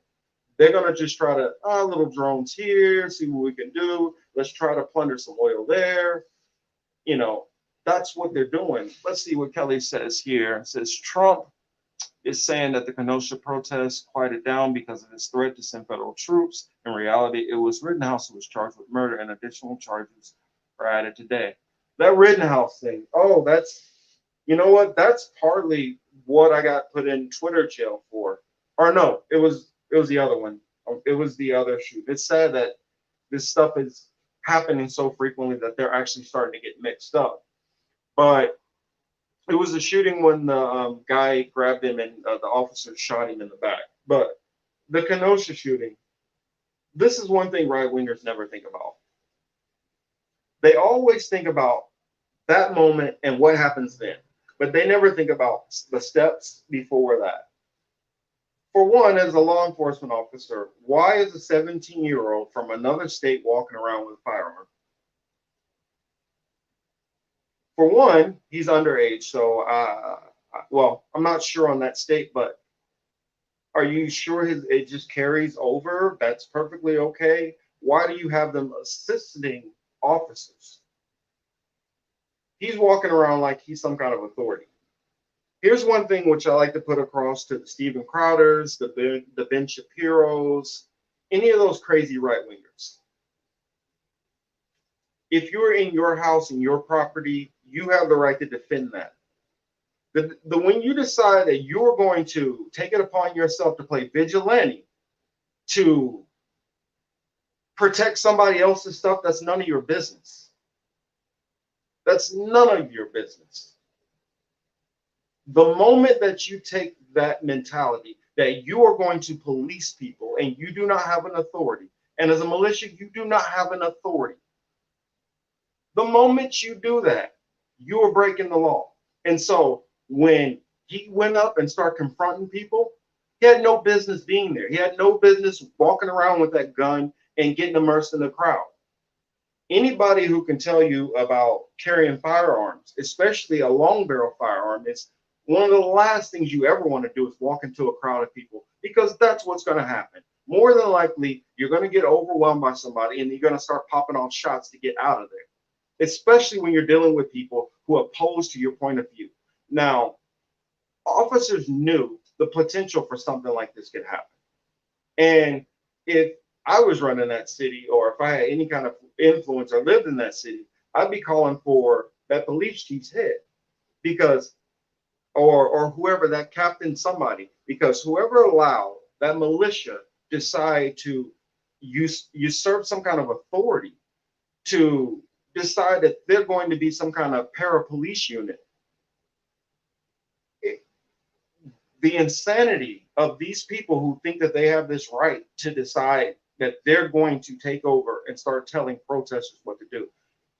They're going to just try to little drones here, see what we can do. Let's try to plunder some oil there. That's what they're doing. Let's see what Kelly says here. It says Trump is saying that the Kenosha protests quieted down because of his threat to send federal troops. In reality, it was Rittenhouse who was charged with murder, and additional charges are added today. That Rittenhouse thing, you know what? That's partly what I got put in Twitter jail for. Or no, it was the other one. It was the other shoot. It's sad that this stuff is happening so frequently that they're actually starting to get mixed up. But it was a shooting when the guy grabbed him and the officer shot him in the back. But the Kenosha shooting, this is one thing right-wingers never think about. They always think about that moment and what happens then, but they never think about the steps before that. For one, as a law enforcement officer, why is a 17-year-old from another state walking around with a firearm? For one, he's underage, so I'm not sure on that state, but are you sure it just carries over? That's perfectly okay. Why do you have them assisting officers? He's walking around like he's some kind of authority. Here's one thing which I like to put across to the Steven Crowders, the Ben Shapiros, any of those crazy right-wingers. If you're in your house and your property, you have the right to defend that. When you decide that you're going to take it upon yourself to play vigilante, to protect somebody else's stuff, that's none of your business. That's none of your business. The moment that you take that mentality that you are going to police people and you do not have an authority, and as a militia, you do not have an authority. The moment you do that, you are breaking the law. And so when he went up and started confronting people, he had no business being there. He had no business walking around with that gun and getting immersed in the crowd. Anybody who can tell you about carrying firearms, especially a long barrel firearm, is one of the last things you ever want to do is walk into a crowd of people, because that's what's going to happen. More than likely, you're going to get overwhelmed by somebody and you're going to start popping off shots to get out of there, especially when you're dealing with people who are opposed to your point of view. Now, officers knew the potential for something like this could happen. And if I was running that city, or if I had any kind of influence or lived in that city, I'd be calling for that police chief's head, because, or whoever, that captain, somebody, because whoever allowed that militia decide to usurp some kind of authority to decide that they're going to be some kind of para-police unit. The insanity of these people who think that they have this right to decide that they're going to take over and start telling protesters what to do.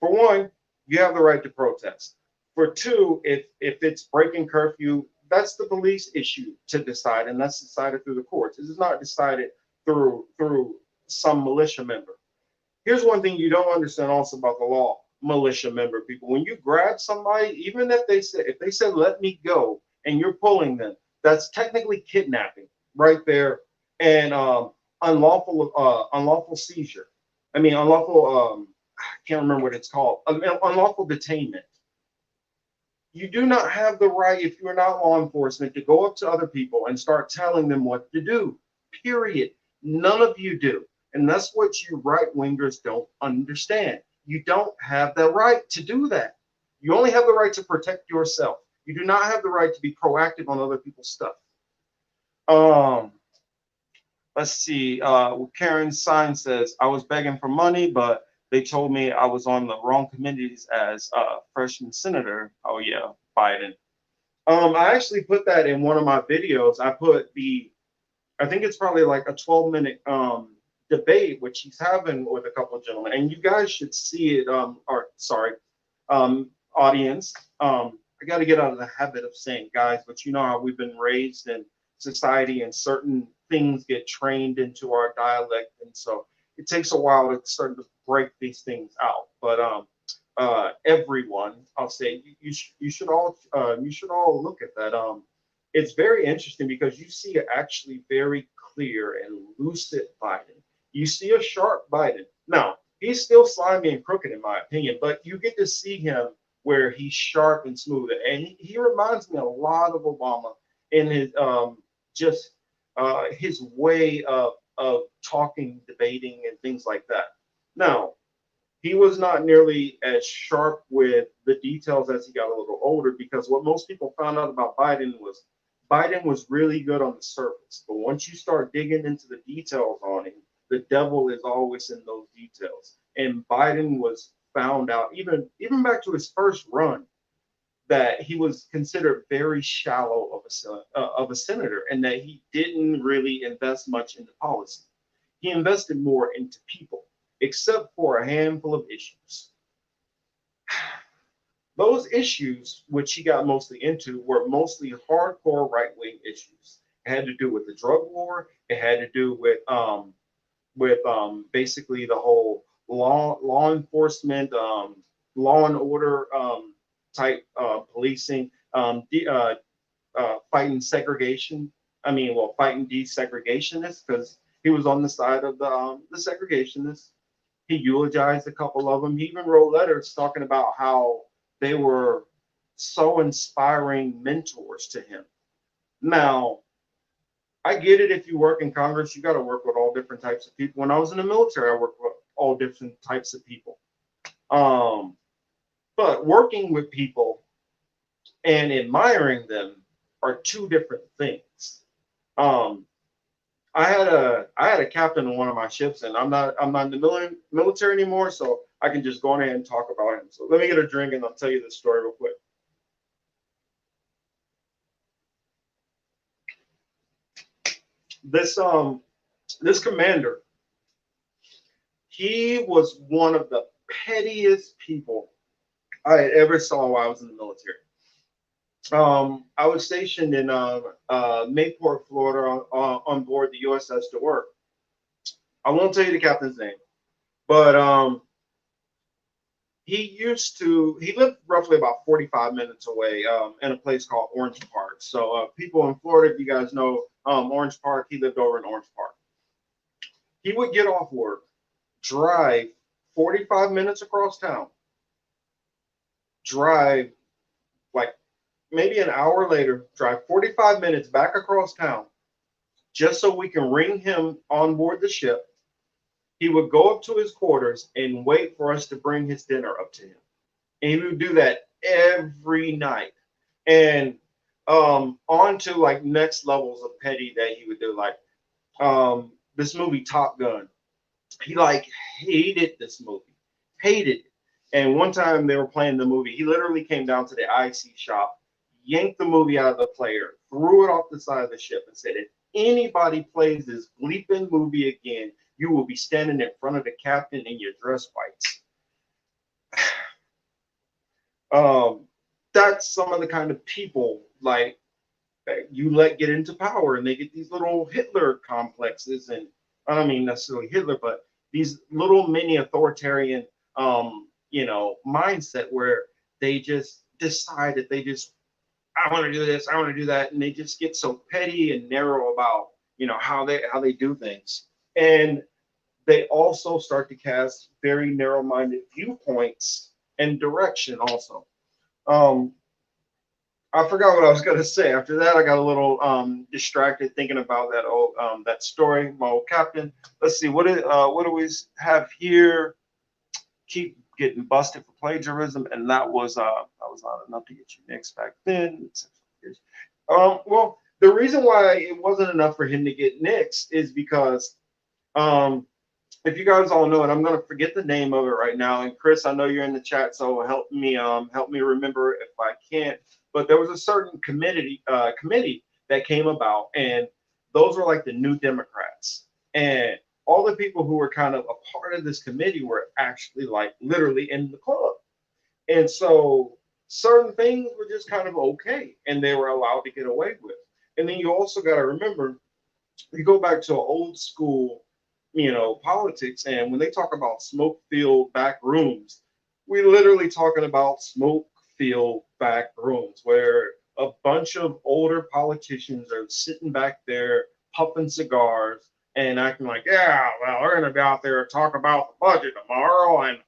For one, you have the right to protest. For two, if it's breaking curfew, that's the police issue to decide, and that's decided through the courts. This is not decided through some militia member. Here's one thing you don't understand also about the law, militia member people. When you grab somebody, even if they said let me go, and you're pulling them, that's technically kidnapping right there. And unlawful seizure. I mean, unlawful. I can't remember what it's called. Unlawful detainment. You do not have the right, if you are not law enforcement, to go up to other people and start telling them what to do. Period. None of you do. And that's what you right wingers don't understand. You don't have the right to do that. You only have the right to protect yourself. You do not have the right to be proactive on other people's stuff. Um, let's see. Karen Sign says, I was begging for money, but they told me I was on the wrong committees as a freshman senator. Oh, yeah, Biden. I actually put that in one of my videos. I think it's probably like a 12-minute debate, which he's having with a couple of gentlemen. And you guys should see it, or sorry, audience. I got to get out of the habit of saying guys, but you know how we've been raised in society and certain things get trained into our dialect. And so it takes a while to start to break these things out. But everyone, I'll say you should all look at that. It's very interesting because you see actually very clear and lucid Biden. You see a sharp Biden. Now he's still slimy and crooked in my opinion, but you get to see him where he's sharp and smooth, and he reminds me a lot of Obama in his just his way of talking, debating, and things like that. Now he was not nearly as sharp with the details as he got a little older, because what most people found out about Biden was really good on the surface. But once you start digging into the details on him, the devil is always in those details. And Biden was found out, even back to his first run, that he was considered very shallow of a senator, and that he didn't really invest much into policy. He invested more into people, except for a handful of issues. Those issues, which he got mostly into, were mostly hardcore right-wing issues. It had to do with the drug war. It had to do with basically the whole law enforcement, law and order type policing, fighting segregation. I mean, well, fighting desegregationists, because he was on the side of the segregationists. He eulogized a couple of them. He even wrote letters talking about how they were so inspiring mentors to him. Now, I get it. If you work in Congress, you got to work with all different types of people. When I was in the military, I worked with all different types of people. But working with people and admiring them are two different things. I had a captain on one of my ships, and I'm not in the military anymore, so I can just go ahead and talk about him. So let me get a drink, and I'll tell you this story real quick. This commander, he was one of the pettiest people I had ever saw while I was in the military. I was stationed in Mayport, Florida, on board the USS DeWert. I won't tell you the captain's name, but he lived roughly about 45 minutes away in a place called Orange Park. So people in Florida, if you guys know Orange Park, he lived over in Orange Park. He would get off work, drive 45 minutes across town, drive like maybe an hour later, drive 45 minutes back across town, just so we can ring him on board the ship. He would go up to his quarters and wait for us to bring his dinner up to him. And he would do that every night. And on to like next levels of petty that he would do, like this movie Top Gun. He like hated this movie, hated it. And one time they were playing the movie, he literally came down to the IC shop, yanked the movie out of the player, threw it off the side of the ship, and said, if anybody plays this bleeping movie again, you will be standing in front of the captain in your dress whites. That's some of the kind of people like you let get into power, and they get these little Hitler complexes, and I don't mean necessarily Hitler, but these little mini authoritarian mindset where they just decide that I want to do this, I want to do that, and they just get so petty and narrow about how they do things. And they also start to cast very narrow-minded viewpoints and direction also. Um, I forgot what I was gonna say. After that, I got a little distracted thinking about that old that story, my old captain. Let's see, what do we have here? Keep getting busted for plagiarism, and that was not enough to get you next back then. Well, the reason why it wasn't enough for him to get next is because um, if you guys all know it, I'm gonna forget the name of it right now. And Chris, I know you're in the chat, so help me remember if I can't. But there was a certain committee that came about, and those were like the New Democrats, and all the people who were kind of a part of this committee were actually like literally in the club, and so certain things were just kind of okay, and they were allowed to get away with. And then you also got to remember you go back to old school, politics, and when they talk about smoke filled back rooms, we literally talking about smoke filled back rooms where a bunch of older politicians are sitting back there puffing cigars and acting like, yeah, well, we're gonna be out there and talk about the budget tomorrow, and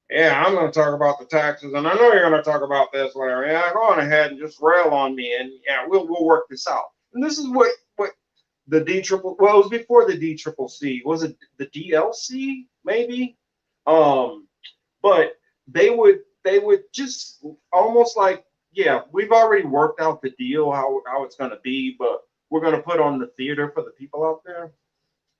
yeah, I'm gonna talk about the taxes, and I know you're gonna talk about this later. Yeah, go on ahead and just rail on me, and yeah, we'll work this out. And this is what the D triple. Well, it was before the D triple C. Was it the DLC? Maybe. Um, but they would just almost like, yeah, we've already worked out the deal how it's gonna be, but we're gonna put on the theater for the people out there.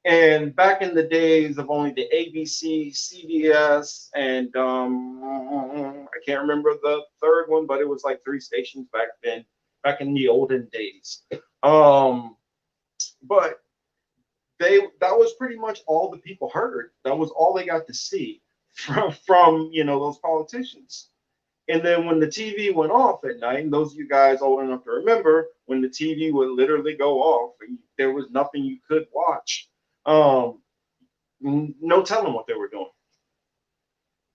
And back in the days of only the ABC, CBS, and I can't remember the third one, but it was like three stations back then, back in the olden days. Um, but that was pretty much all the people heard. That was all they got to see from those politicians. And then when the TV went off at night, and those of you guys old enough to remember, when the TV would literally go off, and there was nothing you could watch. Um, no telling what they were doing.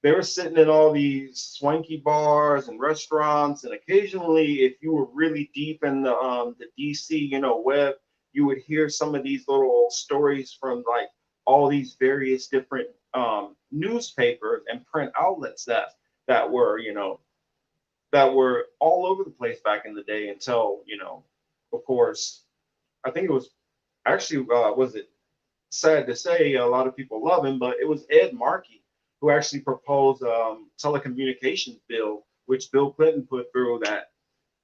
They were sitting in all these swanky bars and restaurants, and occasionally, if you were really deep in the DC, web, you would hear some of these little stories from like all these various different newspapers and print outlets that were all over the place back in the day until of course, I think it was actually was it sad to say a lot of people love him, but it was Ed Markey who actually proposed telecommunications bill, which Bill Clinton put through that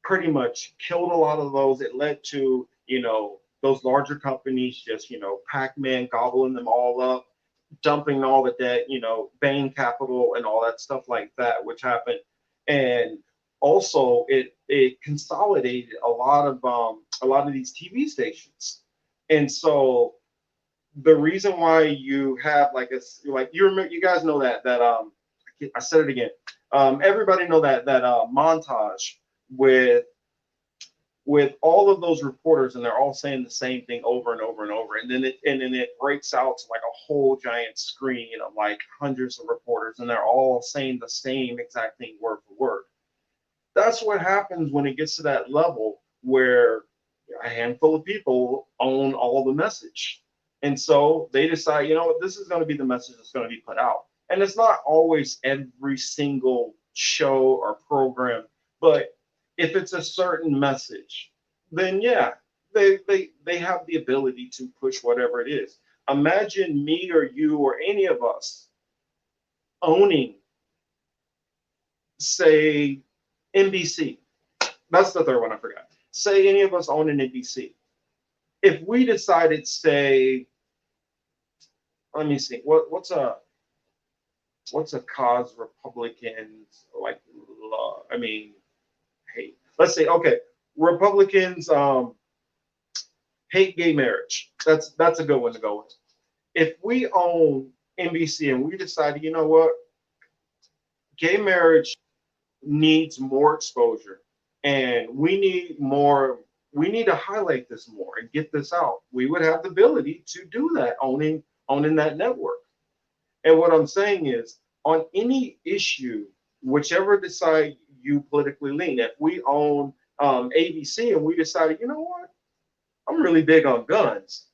pretty much killed a lot of those. It led to, those larger companies just, Pac-Man gobbling them all up, dumping all the debt, Bain Capital and all that stuff like that, which happened. And also it consolidated a lot of these TV stations. And so the reason why you have like you remember, you guys know that I said it again. Everybody know that montage with all of those reporters, and they're all saying the same thing over and over and over, and then it breaks out to like a whole giant screen of like hundreds of reporters, and they're all saying the same exact thing word for word. That's what happens when it gets to that level where a handful of people own all the message. And so they decide, what, this is going to be the message that's going to be put out. And it's not always every single show or program, but if it's a certain message, then yeah, they have the ability to push whatever it is. Imagine me or you or any of us owning, say, NBC. That's the third one I forgot. Say any of us own an NBC. If we decided, say, let me see, what's a cause Republicans like? I mean, hate. Let's say, okay, Republicans hate gay marriage. That's a good one to go with. If we own NBC and we decide, you know what, gay marriage needs more exposure, and we need to highlight this more and get this out. We would have the ability to do that, owning that network. And what I'm saying is, on any issue, whichever side you politically lean, if we own ABC and we decided, you know what, I'm really big on guns,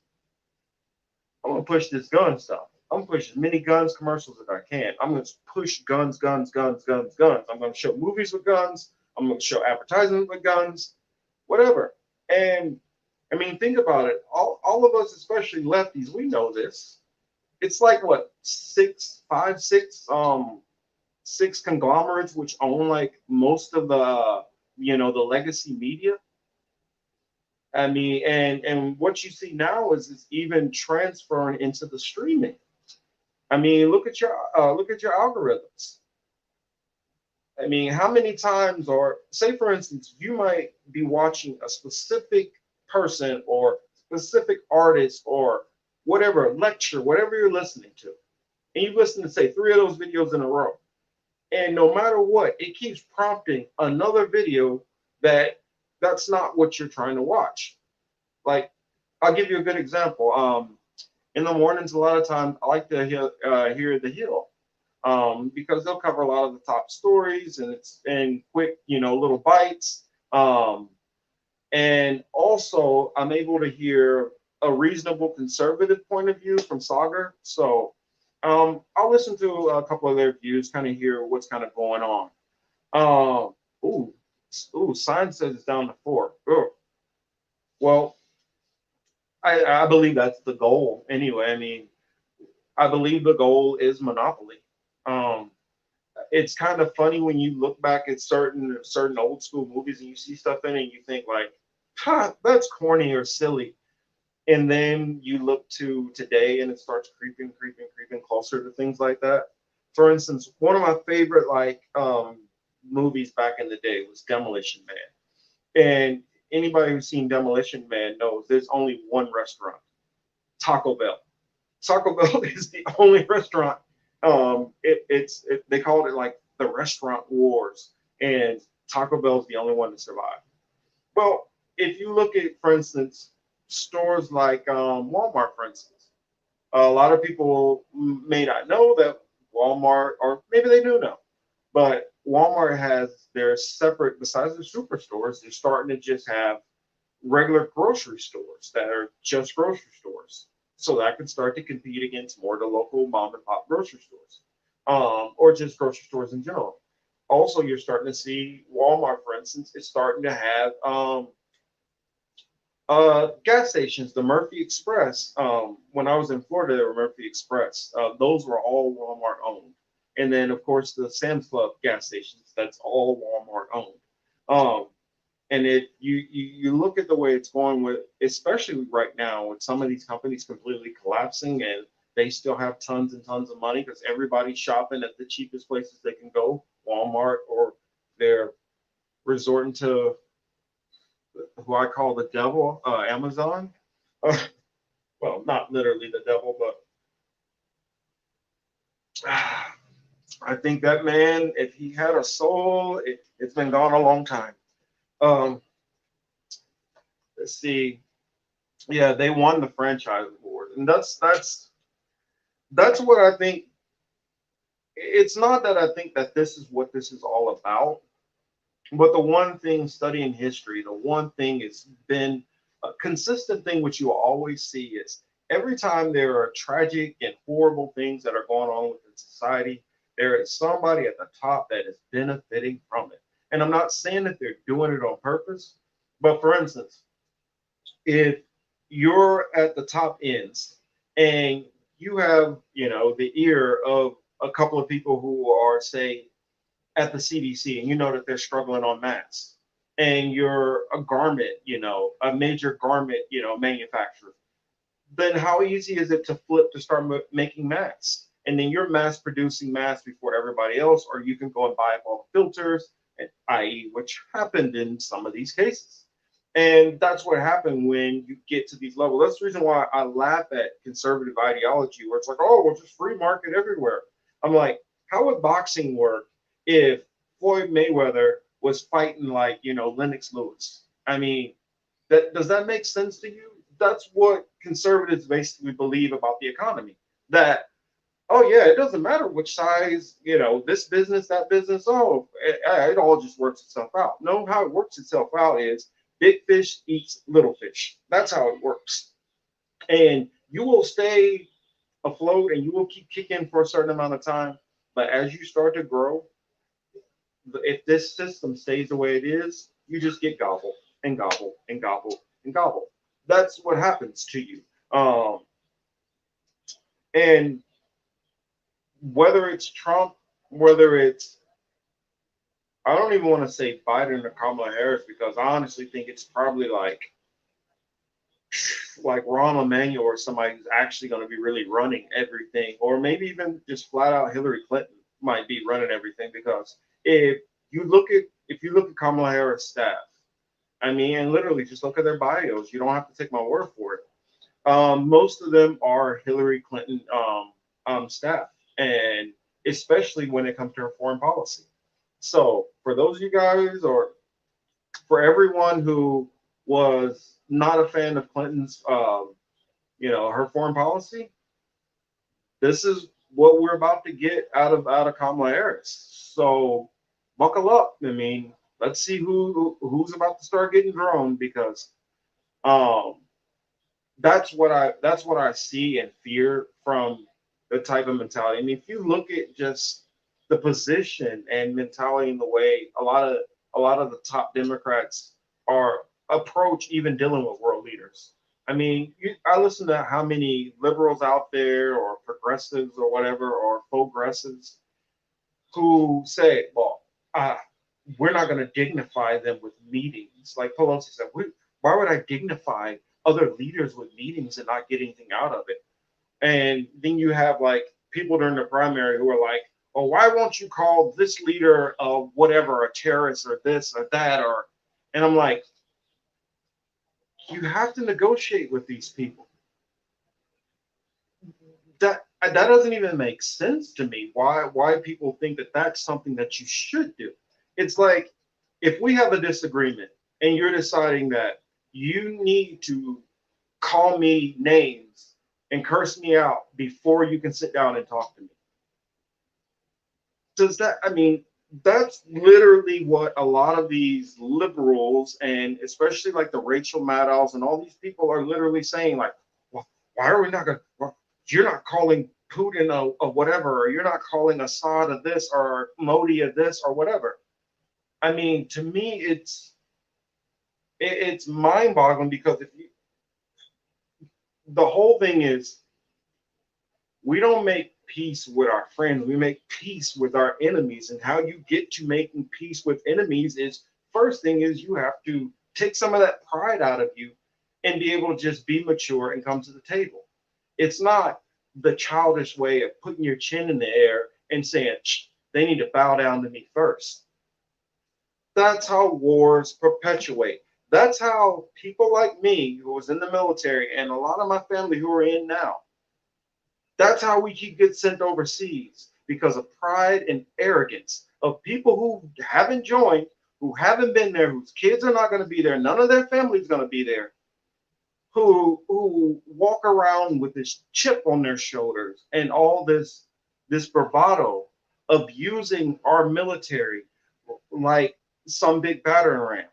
I'm gonna push this gun stuff. I'm gonna push as many guns commercials as I can. I'm gonna push guns, guns, guns, guns, guns. I'm gonna show movies with guns. I'm gonna show advertisements with guns, whatever. And I mean, think about it. All of us, especially lefties, we know this. It's like what, six conglomerates which own like most of the the legacy media. I mean, and what you see now is even transferring into the streaming. I mean, look at your algorithms. I mean, how many times, or say for instance, you might be watching a specific person or specific artist or whatever lecture, whatever you're listening to, and you listen to say three of those videos in a row, and no matter what, it keeps prompting another video that's not what you're trying to watch. Like, I'll give you a good example. In the mornings, a lot of times I like to hear The Hill, because they'll cover a lot of the top stories, and it's in quick, little bites. And also, I'm able to hear a reasonable conservative point of view from Sagar. So I'll listen to a couple of their views, kind of hear what's kind of going on. Um, ooh, Sign says it's down to 4. Ugh. Well, I believe that's the goal anyway. I mean, I believe the goal is monopoly. Um, it's kind of funny when you look back at certain old school movies and you see stuff in it and you think like, huh, that's corny or silly. And then you look to today and it starts creeping, creeping, creeping closer to things like that. For instance, one of my favorite movies back in the day was Demolition Man. And anybody who's seen Demolition Man knows there's only one restaurant, Taco Bell. Taco Bell is the only restaurant. They called it like the restaurant wars, and Taco Bell is the only one to survive. Well, if you look at, for instance, stores like Walmart, for instance, a lot of people may not know that Walmart, or maybe they do know, but Walmart has their separate, besides the superstores, they're starting to just have regular grocery stores that are just grocery stores. So that can start to compete against more of the local mom and pop grocery stores, or just grocery stores in general. Also, you're starting to see Walmart, for instance, is starting to have gas stations. The Murphy Express. When I was in Florida, there were Murphy Express. Those were all Walmart owned. And then, of course, the Sam's Club gas stations. That's all Walmart owned. Um, and if you look at the way it's going with, especially right now, with some of these companies completely collapsing and they still have tons and tons of money because everybody's shopping at the cheapest places they can go, Walmart, or they're resorting to who I call the devil, Amazon. Uh, well, not literally the devil, but I think that man, if he had a soul, it's been gone a long time. Um, let's see. Yeah, they won the franchise award, and that's what I think. It's not that I think that this is what this is all about, but the one thing studying history, the one thing has been a consistent thing which you always see is every time there are tragic and horrible things that are going on within society, there is somebody at the top that is benefiting from it. And I'm not saying that they're doing it on purpose, but for instance, if you're at the top ends and you have, the ear of a couple of people who are, say, at the CDC, and you know that they're struggling on masks, and you're a garment, a major garment, manufacturer, then how easy is it to flip to start making masks? And then you're mass producing masks before everybody else, or you can go and buy up all the filters, and i.e., which happened in some of these cases. And that's what happened when you get to these levels. That's the reason why I laugh at conservative ideology, where it's like, oh, well, just free market everywhere. I'm like, how would boxing work if Floyd Mayweather was fighting like, Lennox Lewis? I mean, that does that make sense to you? That's what conservatives basically believe about the economy. That, oh yeah, it doesn't matter which size, this business, that business. Oh, it all just works itself out. No, how it works itself out is big fish eats little fish. That's how it works. And You will stay afloat and you will keep kicking for a certain amount of time. But as you start to grow, if this system stays the way it is, you just get gobbled and gobbled and gobbled and gobbled. That's what happens to you. And whether it's Trump, whether it's, I don't even want to say Biden or Kamala Harris because I honestly think it's probably like Rahm Emanuel or somebody who's actually going to be really running everything, or maybe even just flat out Hillary Clinton might be running everything because if you look at Kamala Harris staff, I mean, and literally just look at their bios. You don't have to take my word for it. Most of them are Hillary Clinton staff, and especially when it comes to her foreign policy. So for those of you guys, or for everyone who was not a fan of Clinton's, her foreign policy, this is what we're about to get out of Kamala Harris. So buckle up. I mean, let's see who's about to start getting drawn because um, that's what I see and fear from the type of mentality. I mean, if you look at just the position and mentality in the way a lot of the top Democrats are approach even dealing with world leaders. I mean, I listen to how many liberals out there or progressives or whatever or progressives who say, well, uh, we're not going to dignify them with meetings. Like Pelosi said, why would I dignify other leaders with meetings and not get anything out of it? And then you have like people during the primary who are like, oh, why won't you call this leader of whatever a terrorist or this or that or, and I'm like, you have to negotiate with these people. That doesn't even make sense to me. Why people think that that's something that you should do? It's like if we have a disagreement and you're deciding that you need to call me names and curse me out before you can sit down and talk to me. Does that, I mean, that's literally what a lot of these liberals and especially like the Rachel Maddows and all these people are literally saying, like, well, why are we not going to, well, you're not calling Putin a whatever, or you're not calling Assad a this or Modi a this or whatever. I mean, to me, it's mind boggling because if you, the whole thing is we don't make peace with our friends, we make peace with our enemies. And how you get to making peace with enemies is first thing is you have to take some of that pride out of you and be able to just be mature and come to the table. It's not the childish way of putting your chin in the air and saying they need to bow down to me first. That's how wars perpetuate. That's how people like me who was in the military and a lot of my family who are in now, that's how we keep get sent overseas because of pride and arrogance of people who haven't joined, who haven't been there, whose kids are not going to be there, none of their family's going to be there, who walk around with this chip on their shoulders and all this bravado of using our military like some big battering ram.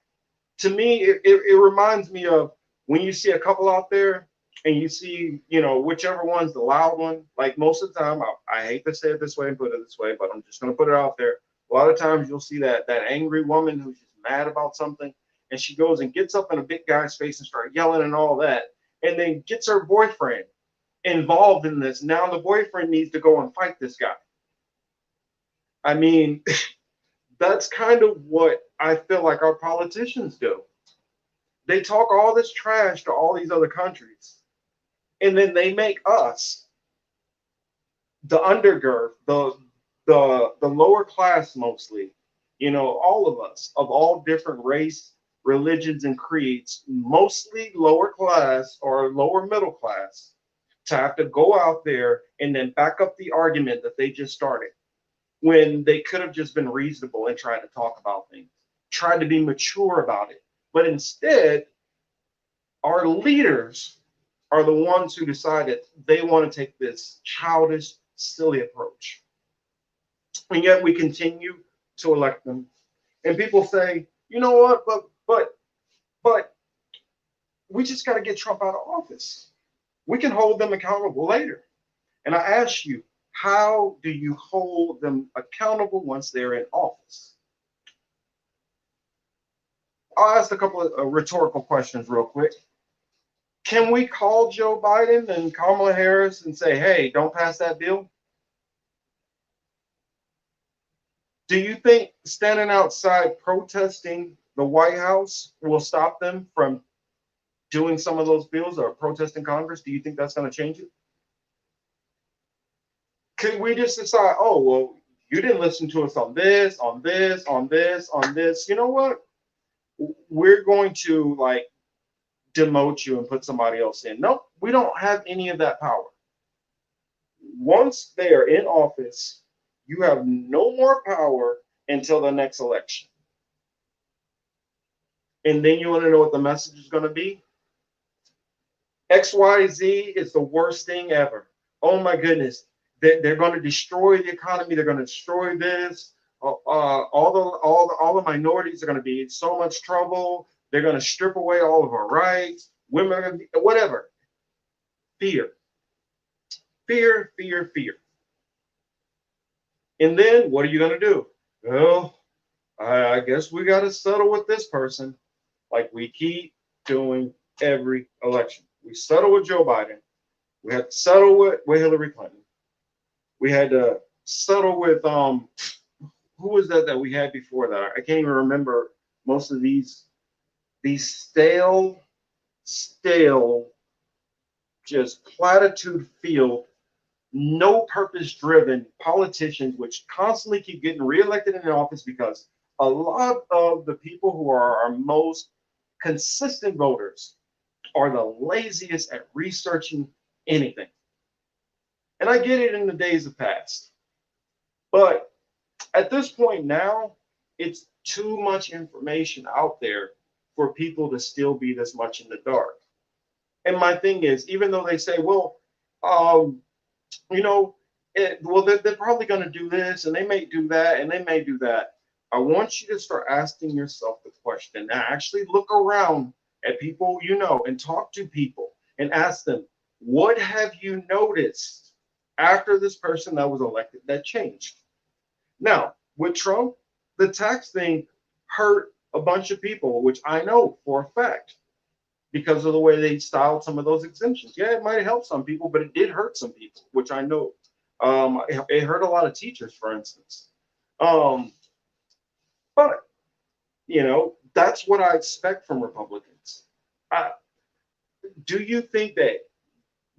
To me, it reminds me of when you see a couple out there and you see, whichever one's the loud one, like most of the time, I hate to say it this way and put it this way, but I'm just going to put it out there. A lot of times you'll see that angry woman who's just mad about something and she goes and gets up in a big guy's face and starts yelling and all that, and then gets her boyfriend involved in this. Now the boyfriend needs to go and fight this guy. I mean, that's kind of what I feel like our politicians do. They talk all this trash to all these other countries, and then they make us the undergirth, the lower class mostly, all of us of all different race, religions, and creeds, mostly lower class or lower middle class, to have to go out there and then back up the argument that they just started when they could have just been reasonable and tried to talk about things, tried to be mature about it. But instead, our leaders are the ones who decided they want to take this childish, silly approach. And yet we continue to elect them. And people say, you know what, but we just got to get Trump out of office. We can hold them accountable later. And I ask you, how do you hold them accountable once they're in office? I'll ask a couple of rhetorical questions real quick. Can we call Joe Biden and Kamala Harris and say, hey, don't pass that bill? Do you think standing outside protesting the White House will stop them from doing some of those bills or protesting Congress? Do you think that's going to change it? Could we just decide, oh, well, you didn't listen to us on this, on this, on this, on this. You know what? We're going to like demote you and put somebody else in. Nope, we don't have any of that power. Once they are in office, you have no more power until the next election. And then you want to know what the message is going to be? XYZ is the worst thing ever. Oh my goodness. They're going to destroy the economy. They're going to destroy this. All the minorities are going to be in so much trouble. They're going to strip away all of our rights. Women are going to be, whatever. Fear. Fear, fear, fear. And then what are you going to do? Well, I guess we got to settle with this person like we keep doing every election. We settle with Joe Biden. We had to settle with Hillary Clinton. We had to settle with who was that we had before that? I can't even remember most of these stale, just platitude filled, no purpose driven politicians which constantly keep getting reelected in office because a lot of the people who are our most consistent voters are the laziest at researching anything. And I get it in the days of past. But at this point now, it's too much information out there for people to still be this much in the dark. And my thing is, even though they say, well, you know, they're probably going to do this and they may do that and they may do that. I want you to start asking yourself the question and actually look around at people you know and talk to people and ask them, what have you noticed after this person that was elected that changed? Now, with Trump, the tax thing hurt a bunch of people, which I know for a fact because of the way they styled some of those exemptions. Yeah, it might help some people, but it did hurt some people, which I know. It hurt a lot of teachers, for instance. But you know, that's what I expect from Republicans. Do you think that?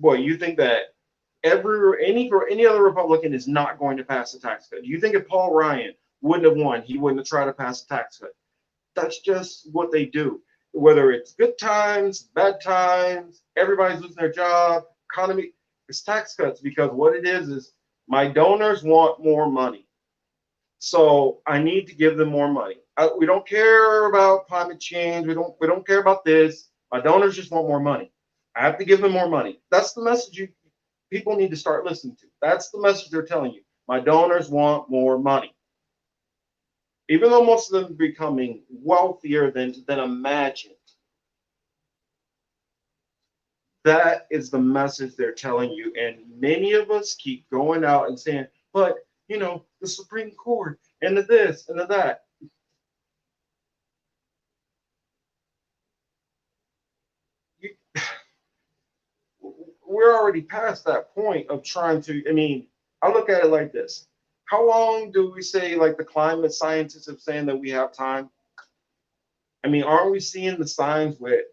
Well, you think that any other Republican is not going to pass a tax cut? Do you think if Paul Ryan wouldn't have won, he wouldn't have tried to pass a tax cut? That's just what they do. Whether it's good times, bad times, everybody's losing their job, economy, it's tax cuts because what it is my donors want more money. So I need to give them more money. We don't care about climate change. We don't care about this. My donors just want more money. I have to give them more money. That's the message people need to start listening to. That's the message they're telling you. My donors want more money. Even though most of them are becoming wealthier than imagined, that is the message they're telling you. And many of us keep going out and saying, but, you know, the Supreme Court and the this and the that. We're already past that point of trying to, I mean, I look at it like this. How long do we say, like the climate scientists have saying that we have time? I mean, aren't we seeing the signs with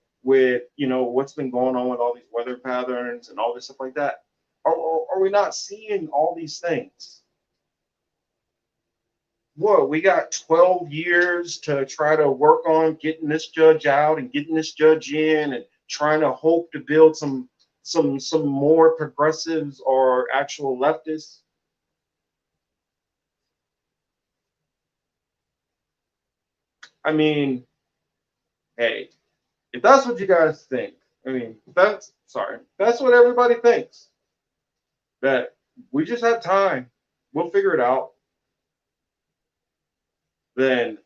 you know what's been going on with all these weather patterns and all this stuff like that? Are we not seeing all these things? What, we got 12 years to try to work on getting this judge out and getting this judge in and trying to hope to build some more progressives or actual leftists. I mean, hey, if that's what you guys think, I mean, that's what everybody thinks. That we just have time, we'll figure it out. Then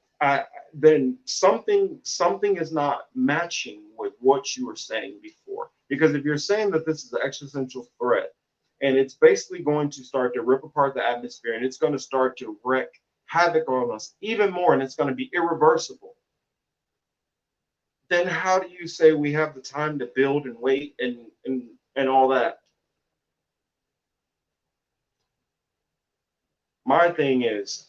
then something is not matching with what you were saying before. Because if you're saying that this is an existential threat and it's basically going to start to rip apart the atmosphere and it's going to start to wreak havoc on us even more and it's going to be irreversible, then how do you say we have the time to build and wait and all that? My thing is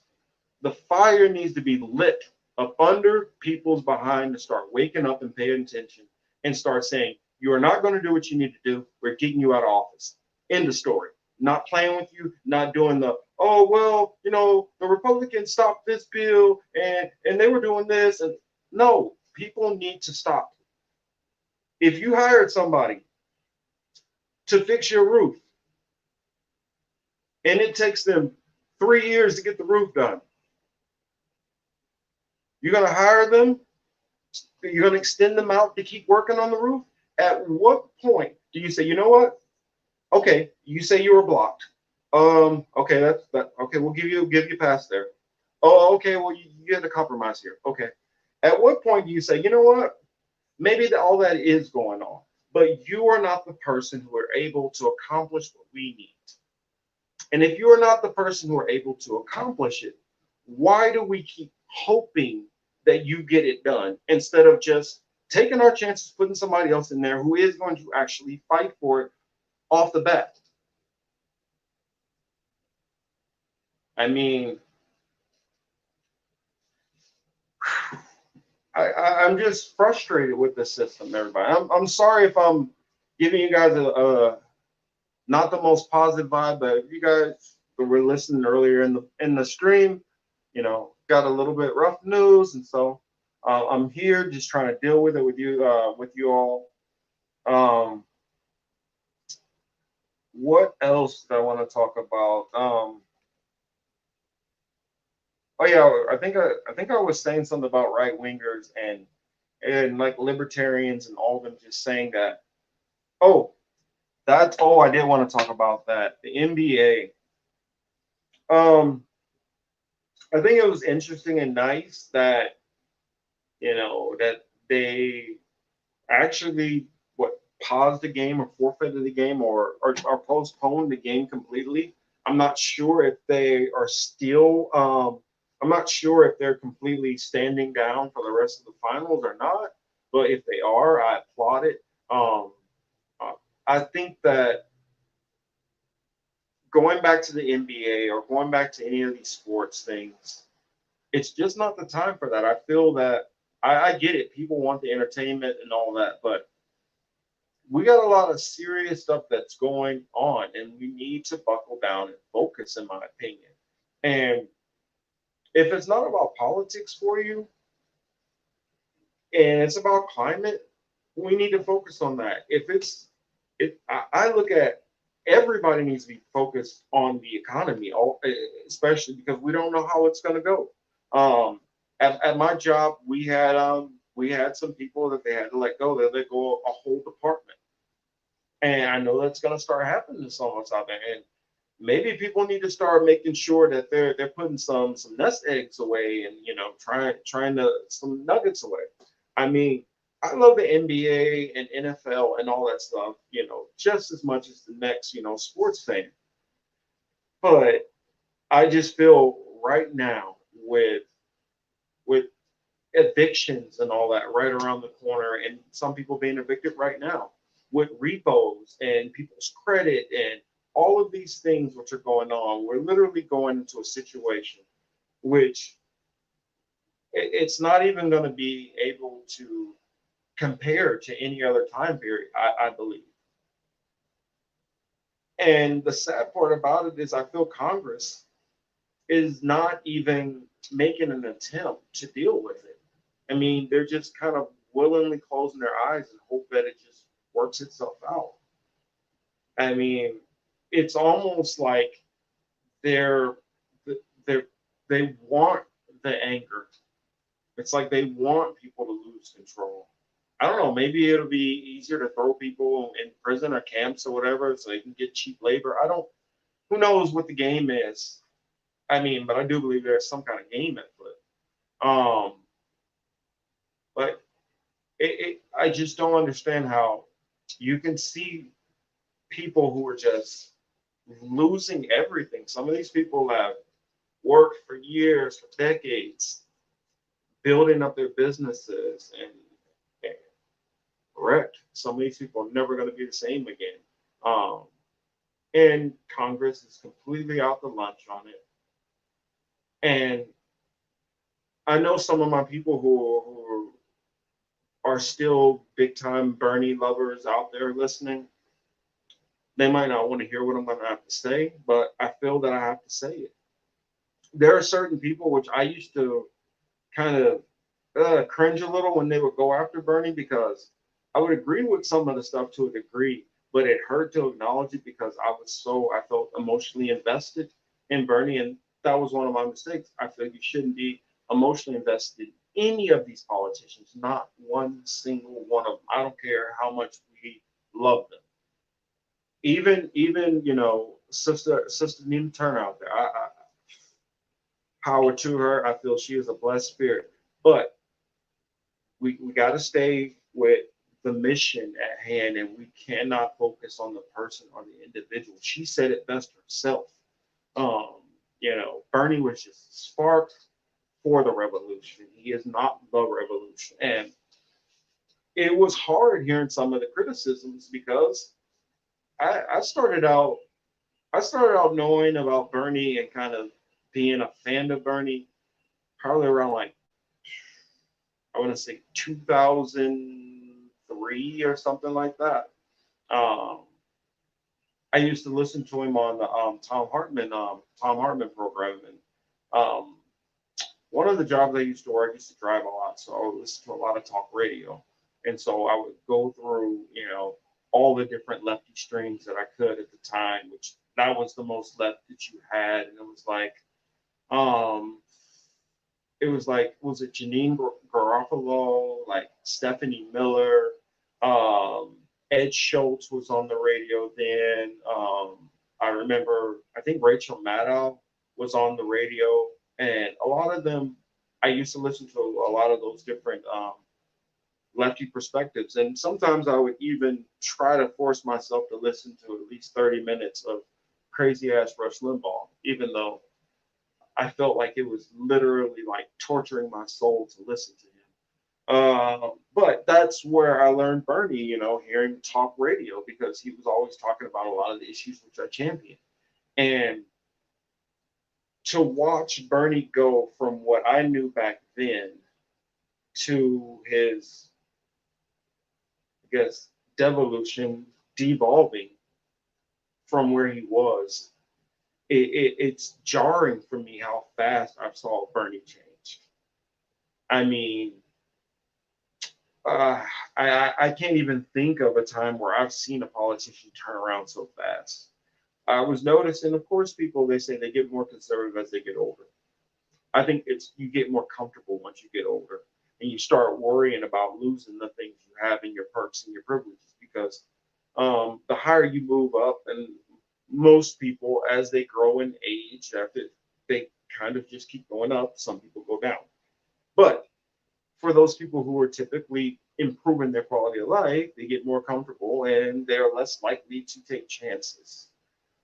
the fire needs to be lit up under people's behind to start waking up and paying attention and start saying, you are not going to do what you need to do. We're kicking you out of office. End of story. Not playing with you, not doing the, oh, well, the Republicans stopped this bill and they were doing this. And no, people need to stop. If you hired somebody to fix your roof and it takes them 3 years to get the roof done, you're going to hire them. You're going to extend them out to keep working on the roof. At what point do you say, you know what? Okay, you say you were blocked. Okay, that's that. Okay, we'll give you pass there. Oh, okay. Well, you had to compromise here. Okay. At what point do you say, you know what? Maybe all that is going on, but you are not the person who are able to accomplish what we need. And if you are not the person who are able to accomplish it, why do we keep hoping that you get it done instead of just taking our chances, putting somebody else in there who is going to actually fight for it off the bat? I mean, I'm just frustrated with the system, everybody. I'm sorry if I'm giving you guys a not the most positive vibe, but if you guys were listening earlier in the stream, got a little bit rough news, and so I'm here just trying to deal with it with you all. What else do I want to talk about? Oh yeah, I think I was saying something about right wingers and like libertarians and all of them just saying that. Oh, I did want to talk about that. The NBA. Um, I think it was interesting and nice that that they actually paused the game or forfeited the game or postponed the game completely. I'm not sure if they are still. I'm not sure if they're completely standing down for the rest of the finals or not. But if they are, I applaud it. Uh, I think that going back to the NBA or going back to any of these sports things, it's just not the time for that. I feel that I get it. People want the entertainment and all that, but we got a lot of serious stuff that's going on, and we need to buckle down and focus, in my opinion. And if it's not about politics for you and it's about climate, we need to focus on that. I look at everybody needs to be focused on the economy, especially because we don't know how it's going to go. At my job, we had some people that they had to let go. They let go a whole department, and I know that's going to start happening to some of us out there. And maybe people need to start making sure that they're putting some nest eggs away and trying to some nuggets away. I mean, I love the NBA and NFL and all that stuff, just as much as the next, sports fan. But I just feel right now with evictions and all that right around the corner, and some people being evicted right now with repos and people's credit and all of these things which are going on. We're literally going into a situation which it's not even going to be able to compare to any other time period, I believe. And the sad part about it is I feel Congress is not even making an attempt to deal with it. I mean, they're just kind of willingly closing their eyes and hope that it just works itself out. I mean, it's almost like they're they they want the anger. It's like they want people to lose control. I don't know. Maybe it'll be easier to throw people in prison or camps or whatever, so they can get cheap labor. I don't. Who knows what the game is? I mean, but I do believe there's some kind of game at foot. Um, but I just don't understand how you can see people who are just losing everything. Some of these people have worked for years, for decades, building up their businesses and correct. Some of these people are never going to be the same again. Um, and Congress is completely out the lunch on it. And I know some of my people who are still big time Bernie lovers out there listening. They might not want to hear what I'm going to have to say, but I feel that I have to say it. There are certain people which I used to kind of cringe a little when they would go after Bernie because I would agree with some of the stuff to a degree, but it hurt to acknowledge it because I felt emotionally invested in Bernie, and that was one of my mistakes. I feel you shouldn't be emotionally invested in any of these politicians, not one single one of them. I don't care how much we love them. Even Sister Nina Turner out there. Power to her. I feel she is a blessed spirit, but we got to stay with the mission at hand, and we cannot focus on the person or the individual. She said it best herself. um Bernie was just a spark for the revolution. He is not the revolution. And it was hard hearing some of the criticisms because I started out knowing about Bernie and kind of being a fan of Bernie probably around like, I want to say 2003 or something like that. Um, I used to listen to him on the Tom Hartman program, and um, one of the jobs I used to work, I used to drive a lot, so I would listen to a lot of talk radio, and so I would go through all the different lefty streams that I could at the time, which that was the most left that you had, and um, was it Janine Garofalo, like Stephanie Miller, um, Ed Schultz was on the radio then. I remember, I think Rachel Maddow was on the radio, and a lot of them, I used to listen to a lot of those different lefty perspectives, and sometimes I would even try to force myself to listen to at least 30 minutes of crazy ass Rush Limbaugh, even though I felt like it was literally like torturing my soul to listen to him. But that's where I learned Bernie, hearing talk radio, because he was always talking about a lot of the issues which I champion. And to watch Bernie go from what I knew back then to his, I guess, devolution, devolving from where he was, it's jarring for me how fast I saw Bernie change. I mean, uh, I can't even think of a time where I've seen a politician turn around so fast. I was noticing, of course, people, they say they get more conservative as they get older. I think it's you get more comfortable once you get older, and you start worrying about losing the things you have in your perks and your privileges, because the higher you move up, and most people as they grow in age, after they kind of just keep going up, some people go down. But for those people who are typically improving their quality of life, they get more comfortable and they're less likely to take chances.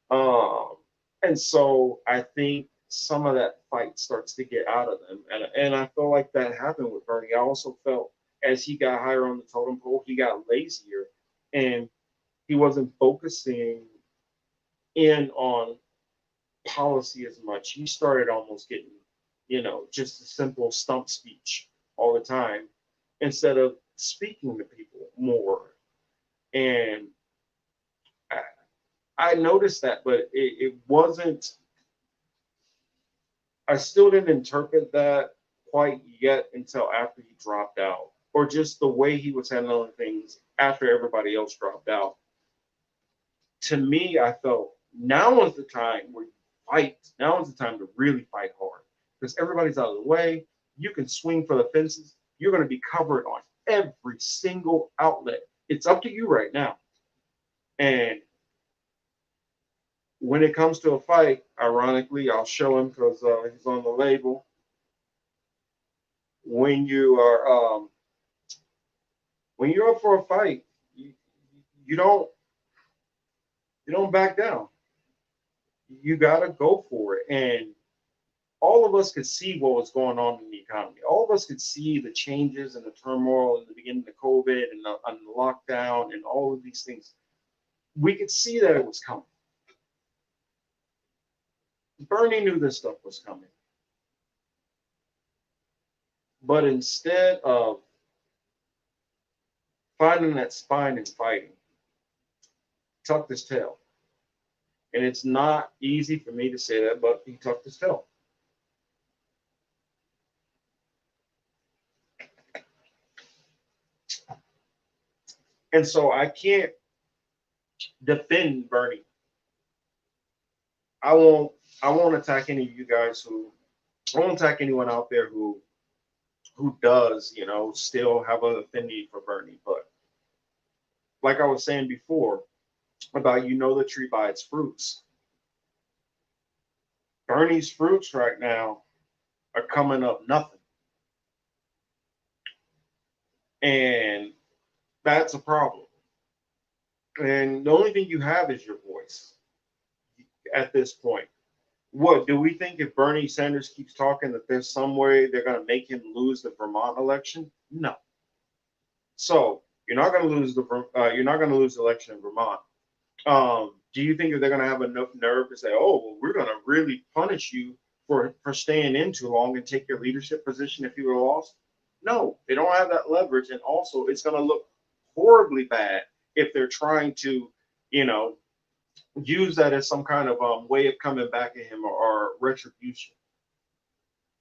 Um, and so I think some of that fight starts to get out of them. And I feel like that happened with Bernie. I also felt as he got higher on the totem pole, he got lazier and he wasn't focusing in on policy as much. He started almost getting, just a simple stump speech all the time instead of speaking to people more. And I, I noticed that, but it wasn't, I still didn't interpret that quite yet until after he dropped out, or just the way he was handling things after everybody else dropped out. To me, I felt now is the time where you fight. Now is the time to really fight hard because everybody's out of the way. You can swing for the fences. You're going to be covered on every single outlet. It's up to you right now. And when it comes to a fight, ironically, I'll show him because he's on the label. When you are when you're up for a fight, you, you don't back down. You gotta go for it. And all of us could see what was going on in the economy. All of us could see the changes and the turmoil in the beginning of COVID and the lockdown and all of these things. We could see that it was coming. Bernie knew this stuff was coming. But instead of finding that spine and fighting, tucked his tail. And it's not easy for me to say that, but he tucked his tail. And so I can't defend Bernie. I won't attack any of you guys I won't attack anyone out there who does, still have an affinity for Bernie. But like I was saying before about the tree by its fruits. Bernie's fruits right now are coming up nothing. And that's a problem. And the only thing you have is your voice at this point. What do we think if Bernie Sanders keeps talking that there's some way they're going to make him lose the Vermont election? No. So you're not going to lose the election in Vermont. Do you think that they're going to have enough nerve to say, "Oh, well, we're going to really punish you for staying in too long and take your leadership position if you were lost"? No, they don't have that leverage, and also it's going to look horribly bad if they're trying to, use that as some kind of way of coming back at him or retribution.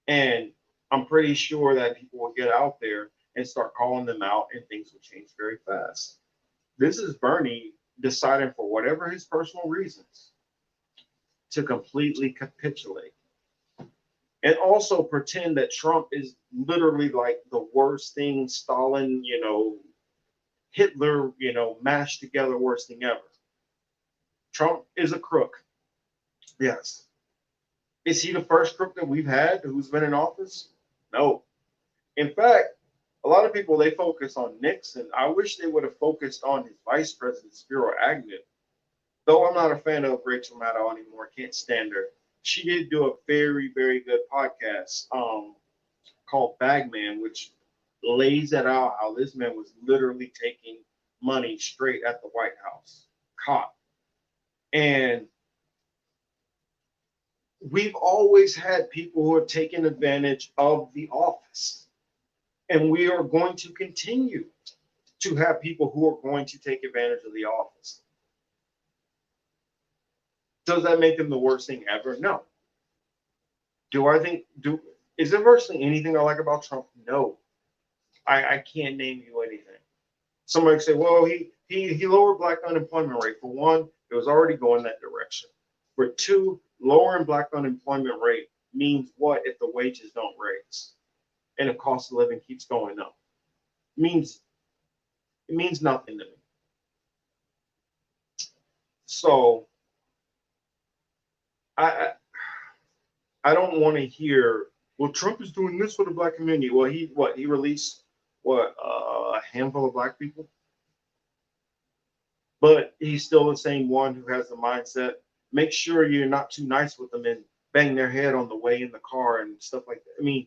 And I'm pretty sure that people will get out there and start calling them out, and things will change very fast. This is Bernie deciding, for whatever his personal reasons, to completely capitulate and also pretend that Trump is literally like the worst thing, Stalin, Hitler, mashed together, worst thing ever. Trump is a crook. Yes. Is he the first crook that we've had who's been in office? No. In fact, a lot of people, they focus on Nixon. I wish they would have focused on his vice president, Spiro Agnew. Though I'm not a fan of Rachel Maddow anymore, can't stand her. She did do a very, very good podcast called Bagman, which lays it out how this man was literally taking money straight at the White House, caught. And we've always had people who have taken advantage of the office. And we are going to continue to have people who are going to take advantage of the office. Does that make them the worst thing ever? No. Is there virtually anything I like about Trump? No. I can't name you anything. Somebody say, well, he lowered black unemployment rate. For one, it was already going that direction. For two, lowering black unemployment rate means what if the wages don't raise and the cost of living keeps going up? It means nothing to me. So I don't want to hear, well, Trump is doing this for the black community. Well, he released a handful of black people, but he's still the same one who has the mindset. Make sure you're not too nice with them and bang their head on the way in the car and stuff like that. I mean,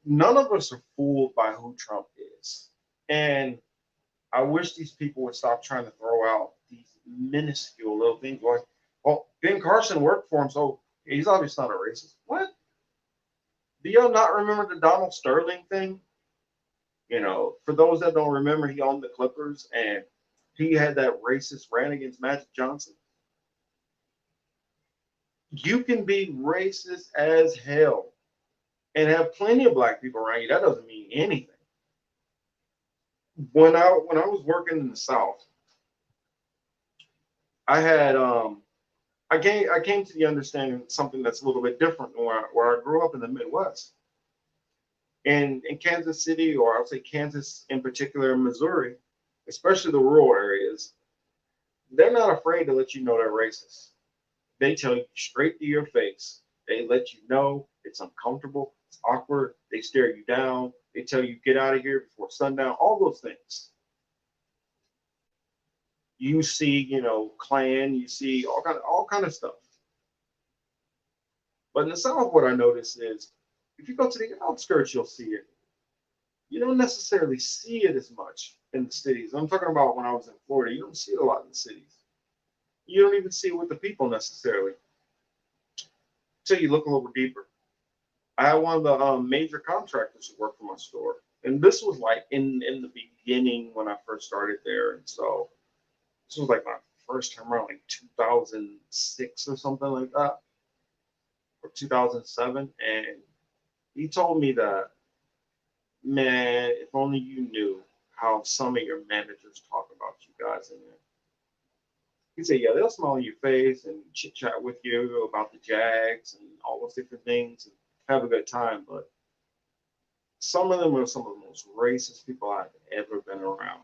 none of us are fooled by who Trump is. And I wish these people would stop trying to throw out these minuscule little things like, well, Ben Carson worked for him, so he's obviously not a racist. What? Do y'all not remember the Donald Sterling thing? For those that don't remember, he owned the Clippers and he had that racist rant against Magic Johnson. You can be racist as hell and have plenty of black people around you. That doesn't mean anything. When I was working in the South, I had I came to the understanding of something that's a little bit different than where I grew up in the Midwest. In Kansas City, or I would say Kansas in particular, Missouri, especially the rural areas, they're not afraid to let you know they're racist. They tell you straight to your face. They let you know it's uncomfortable, it's awkward. They stare you down. They tell you get out of here before sundown. All those things. You see, Klan, you see all kind of stuff. But in the South, what I notice is if you go to the outskirts, you'll see it. You don't necessarily see it as much in the cities. I'm talking about when I was in Florida. You don't see it a lot in the cities. You don't even see it with the people necessarily until you look a little deeper. I had one of the major contractors who worked for my store, and this was like in the beginning when I first started there, and so this was like my first time around, like 2006 or something like that, or 2007, and he told me that, man, if only you knew how some of your managers talk about you guys in there. He said, yeah, they'll smile on your face and chit chat with you about the Jags and all those different things and have a good time, but some of them are some of the most racist people I've ever been around.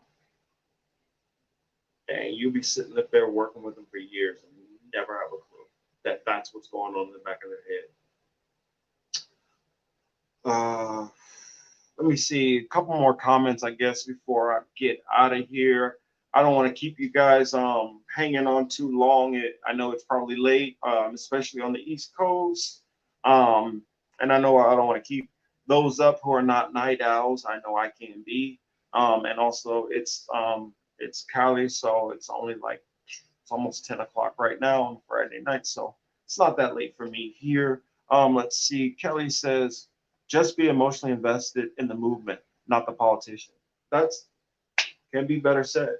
And you'll be sitting up there working with them for years and you never have a clue that that's what's going on in the back of their head. Let me see a couple more comments, I guess, before I get out of here. I don't want to keep you guys hanging on too long. I know it's probably late, especially on the East Coast. And I know I don't want to keep those up who are not night owls. I know I can be. And also it's Cali, so it's only like it's almost 10 o'clock right now on Friday night, so it's not that late for me here. Let's see. Kelly says, just be emotionally invested in the movement, not the politician. That's can be better said.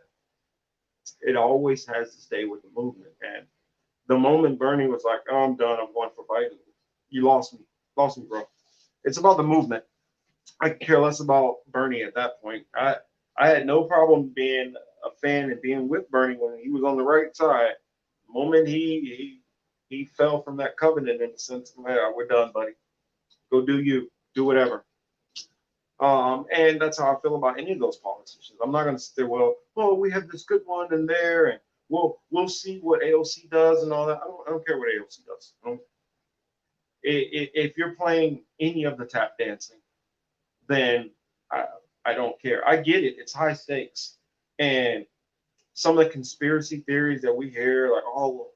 It always has to stay with the movement. And the moment Bernie was like, oh, I'm done, I'm going for Biden, you lost me, bro. It's about the movement. I care less about Bernie at that point. I had no problem being a fan and being with Bernie when he was on the right side. The moment he fell from that covenant in the sense of, hey, we're done, buddy. Go do you, do whatever. And that's how I feel about any of those politicians. I'm not going to sit there, well, oh, we have this good one in there, and we'll see what AOC does and all that. I don't care what AOC does. If you're playing any of the tap dancing, then I, I don't care. I get it. It's high stakes. And some of the conspiracy theories that we hear, like, oh, well,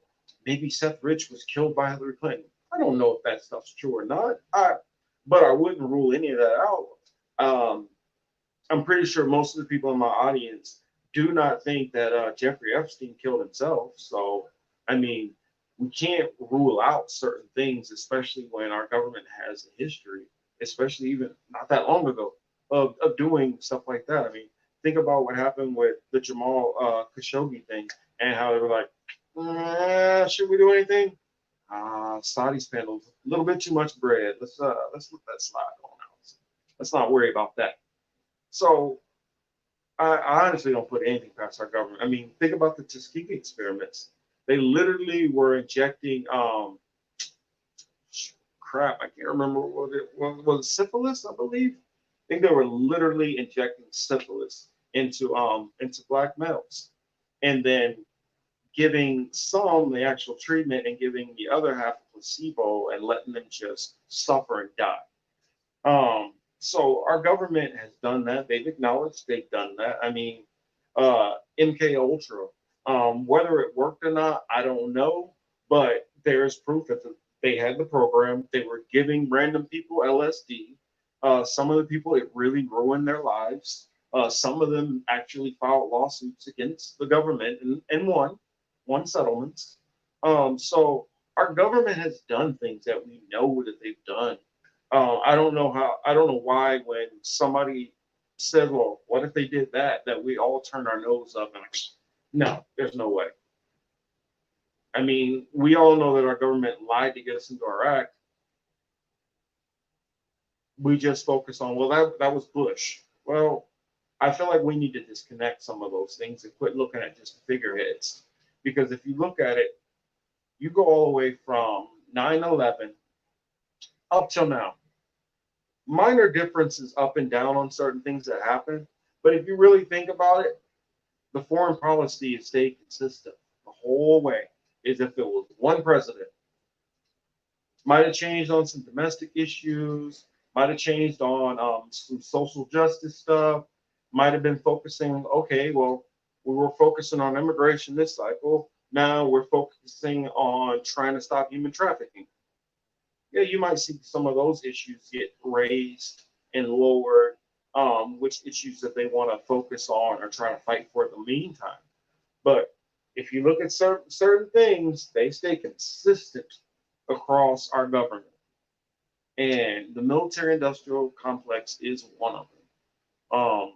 maybe Seth Rich was killed by Hillary Clinton. I don't know if that stuff's true or not. But I wouldn't rule any of that out. I'm pretty sure most of the people in my audience do not think that Jeffrey Epstein killed himself. So, I mean, we can't rule out certain things, especially when our government has a history, especially even not that long ago, of doing stuff like that. I mean, think about what happened with the Jamal Khashoggi thing and how they were like, should we do anything? Saudi spent a little bit too much bread. Let's let that slide on out. Let's not worry about that. So I honestly don't put anything past our government. I mean, think about the Tuskegee experiments. They literally were injecting crap. I can't remember what it was. Syphilis, I believe. I think they were literally injecting syphilis into black males, and then giving some the actual treatment and giving the other half a placebo and letting them just suffer and die. So our government has done that. They've acknowledged they've done that. I mean, MK Ultra, whether it worked or not, I don't know. But there's proof that they had the program. They were giving random people LSD. Some of the people, it really ruined their lives. Some of them actually filed lawsuits against the government and won settlements. So our government has done things that we know that they've done. I don't know how. I don't know why when somebody said, "Well, what if they did that?" That we all turn our nose up and like, no, there's no way. I mean, we all know that our government lied to get us into Iraq. We just focus on, well, that was Bush. Well, I feel like we need to disconnect some of those things and quit looking at just figureheads. Because if you look at it, you go all the way from 9/11 up till now. Minor differences up and down on certain things that happen. But if you really think about it, the foreign policy has stayed consistent the whole way. As if it was one president. Might have changed on some domestic issues, might have changed on some social justice stuff, might have been focusing, okay, well, We were focusing on immigration this cycle. Now we're focusing on trying to stop human trafficking. Yeah, you might see some of those issues get raised and lowered, which issues that they want to focus on or try to fight for in the meantime. But if you look at certain things, they stay consistent across our government. And the military industrial complex is one of them.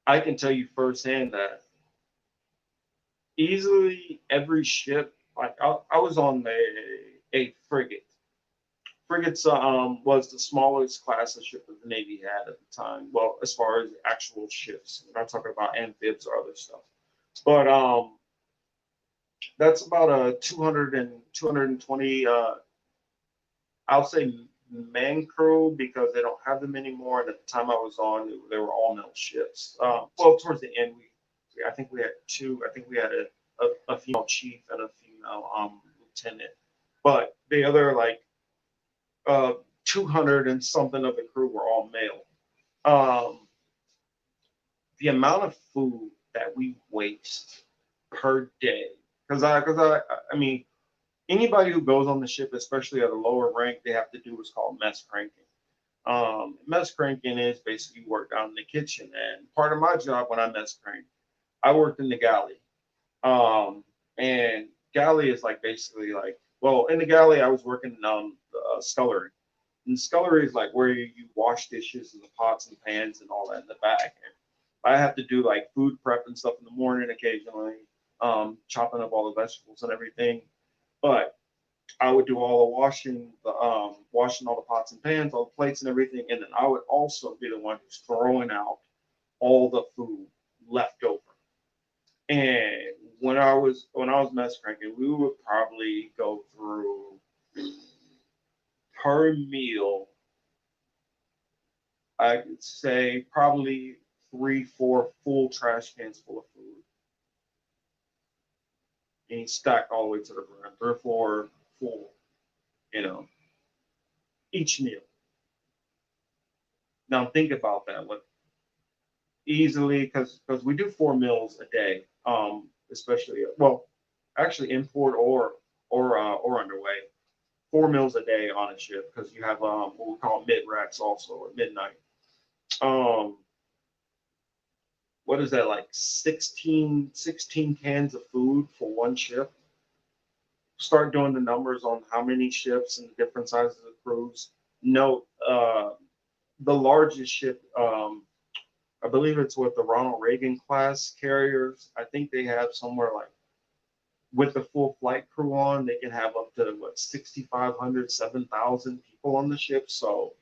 I can tell you firsthand that easily every ship, like I was on a frigate. Frigates was the smallest class of ship that the Navy had at the time. Well, as far as actual ships, we're not talking about amphibs or other stuff. But that's about a 220 I'll say man crew because they don't have them anymore. And at the time I was on, they were all male ships. Well, towards the end, I think we had two. I think we had a female chief and a female lieutenant. But the other like 200 and something of the crew were all male. The amount of food that we waste per day, I mean, anybody who goes on the ship, especially at a lower rank, they have to do what's called mess cranking. Mess cranking is basically work down in the kitchen, and part of my job when I mess crank, I worked in the galley. And galley is like basically like, well, in the galley I was working on scullery. And scullery is like where you wash dishes and the pots and pans and all that in the back. And I have to do like food prep and stuff in the morning occasionally, chopping up all the vegetables and everything. But I would do all the washing all the pots and pans, all the plates and everything, and then I would also be the one who's throwing out all the food left over. And when I was mess cranking, we would probably go through per meal, I could say probably 3, 4 full trash cans full of food. And stacked all the way to the ground, 3 or 4 full, you know, each meal. Now think about that. Like easily, because we do 4 meals a day, especially well, actually import or underway. 4 meals a day on a ship because you have what we call mid racks also at midnight. Um, what is that like 16 cans of food for one ship? Start doing the numbers on how many ships and the different sizes of crews. Note the largest ship, I believe it's with the Ronald Reagan class carriers. I think they have somewhere like with the full flight crew on, they can have up to what 6,500, 7,000 people on the ship. So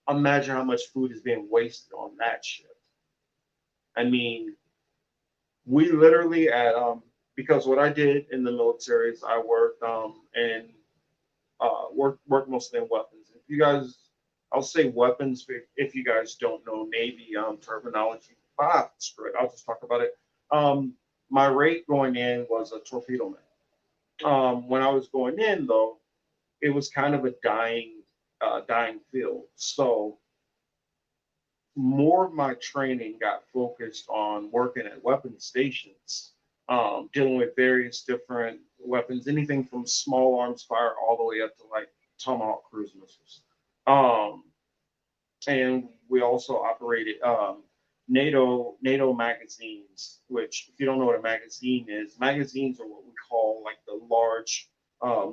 imagine how much food is being wasted on that ship. I mean, we literally at because what I did in the military is I worked and worked mostly in weapons. If you guys, I'll say weapons if you guys don't know Navy terminology. Screw it, I'll just talk about it. My rate going in was a torpedo man. When I was going in though, it was kind of a dying field. So more of my training got focused on working at weapon stations, dealing with various different weapons, anything from small arms fire all the way up to like Tomahawk cruise missiles. Um, and we also operated NATO magazines, which if you don't know what a magazine is, magazines are what we call like the large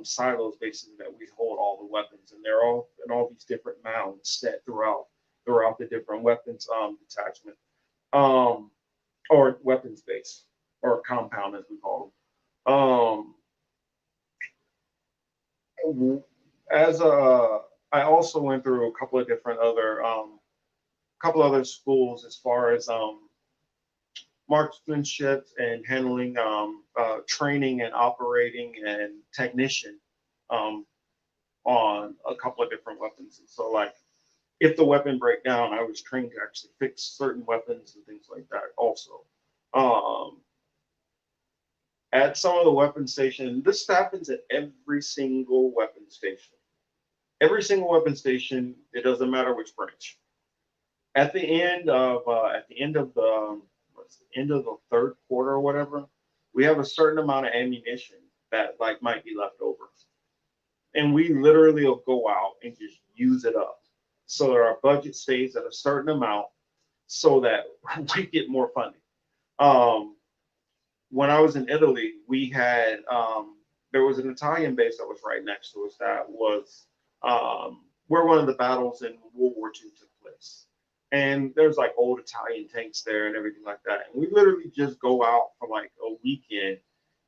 silos basically that we hold all the weapons, and they're all in all these different mounds set throughout the different weapons detachment or weapons base or compound as we call them. As I also went through a couple other schools as far as marksmanship and handling training and operating and technician um, on a couple of different weapons. And so like if the weapon break down, I was trained to actually fix certain weapons and things like that also. Um, at some of the weapon station, this happens at every single weapon station. Every single weapon station, it doesn't matter which branch. At the end of the towards the end of the third quarter or whatever, we have a certain amount of ammunition that like might be left over, and we literally will go out and just use it up so that our budget stays at a certain amount so that we get more funding. Um, when I was in Italy, we had there was an Italian base that was right next to us that was where one of the battles in World War II took place. And there's like old Italian tanks there and everything like that. And we literally just go out for like a weekend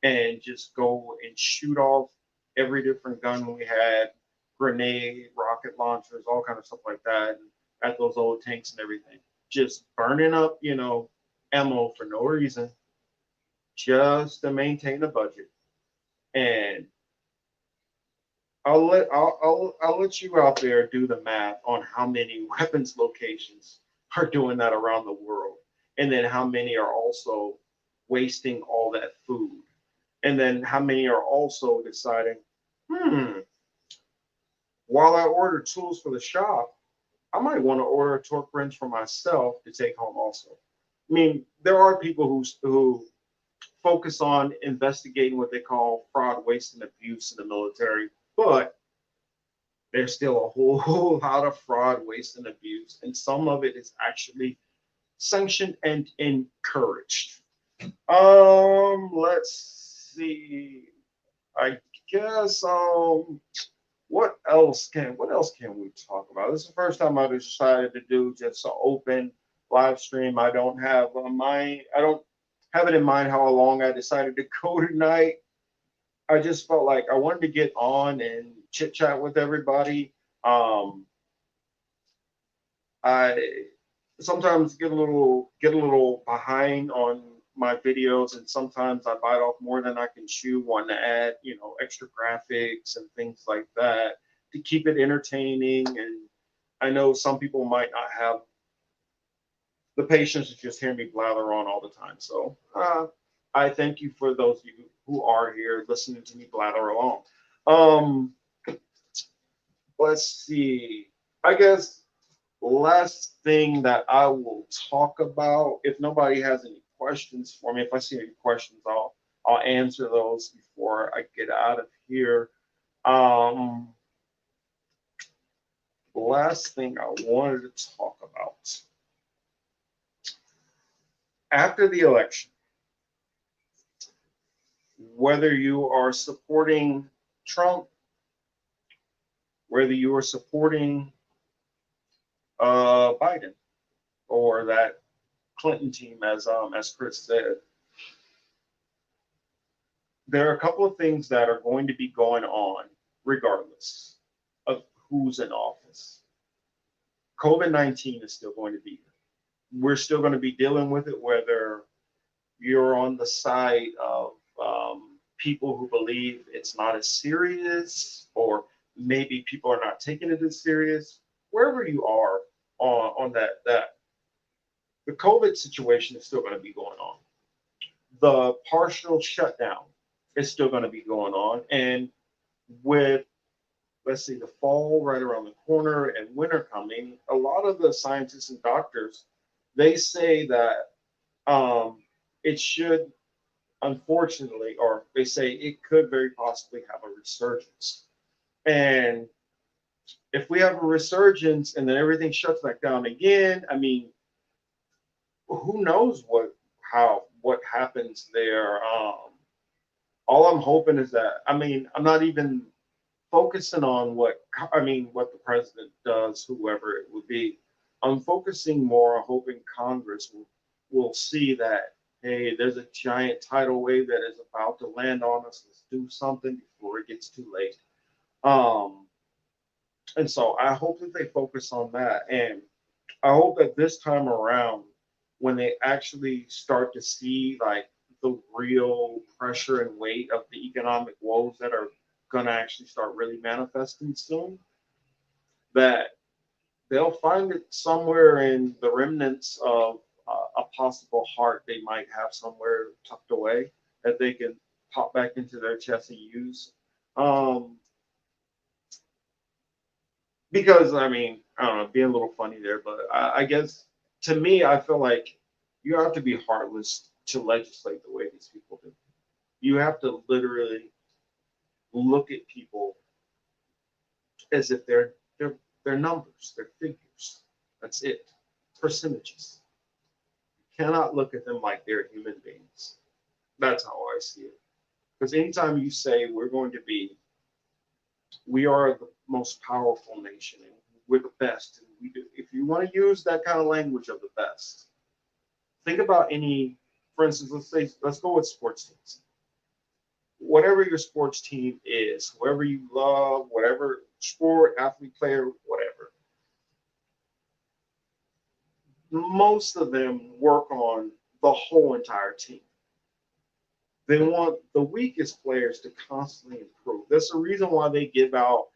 and just go and shoot off every different gun we had, grenade, rocket launchers, all kind of stuff like that, at those old tanks and everything. Just burning up, ammo for no reason, just to maintain the budget. And I'll let you out there do the math on how many weapons locations are doing that around the world, and then how many are also wasting all that food, and then how many are also deciding, hmm, while I order tools for the shop, I might want to order a torque wrench for myself to take home also. I mean, there are people who focus on investigating what they call fraud, waste, and abuse in the military, but there's still a whole lot of fraud, waste, and abuse, and some of it is actually sanctioned and encouraged. Let's see. I guess what else can we talk about? This is the first time I decided to do just an open live stream. I don't have it in mind how long I decided to go tonight. I just felt like I wanted to get on and chit chat with everybody. I sometimes get a little behind on my videos, and sometimes I bite off more than I can chew, wanting to add, extra graphics and things like that to keep it entertaining. And I know some people might not have the patience to just hear me blather on all the time. So I thank you for those of you who are here listening to me blather along. Um, let's see. I guess last thing that I will talk about, if nobody has any questions for me, if I see any questions, I'll answer those before I get out of here. Um, last thing I wanted to talk about. After the election, whether you are supporting Trump, whether you are supporting Biden or that Clinton team, as Chris said, there are a couple of things that are going to be going on regardless of who's in office. COVID-19 is still going to be here. We're still going to be dealing with it, whether you're on the side of people who believe it's not as serious, or maybe people are not taking it as serious. Wherever you are on that the COVID situation is still going to be going on. The partial shutdown is still going to be going on, and with, let's see, the fall right around the corner and winter coming, a lot of the scientists and doctors, they say that it should, unfortunately, or they say it could very possibly have a resurgence. And if we have a resurgence and then everything shuts back down again, I mean, who knows what happens there. All I'm hoping is that, I mean, I'm not even focusing on what the president does, whoever it would be. I'm focusing more on hoping Congress will see that, hey, there's a giant tidal wave that is about to land on us. Let's do something before it gets too late. And so I hope that they focus on that. And I hope that this time around, when they actually start to see like the real pressure and weight of the economic woes that are going to actually start really manifesting soon, that they'll find it somewhere in the remnants of a possible heart they might have somewhere tucked away that they can pop back into their chest and use. Because I mean, I don't know, being a little funny there, but I guess to me, I feel like you have to be heartless to legislate the way these people do. You have to literally look at people as if they're numbers, they're figures. That's it. Percentages. You cannot look at them like they're human beings. That's how I see it. Because anytime you say we are the most powerful nation and we're the best, and we do, if you want to use that kind of language of the best, think about any, for instance, let's go with sports teams. Whatever your sports team is, whoever you love, whatever sport, athlete, player, whatever, most of them work on the whole entire team. They want the weakest players to constantly improve. That's the reason why they give out,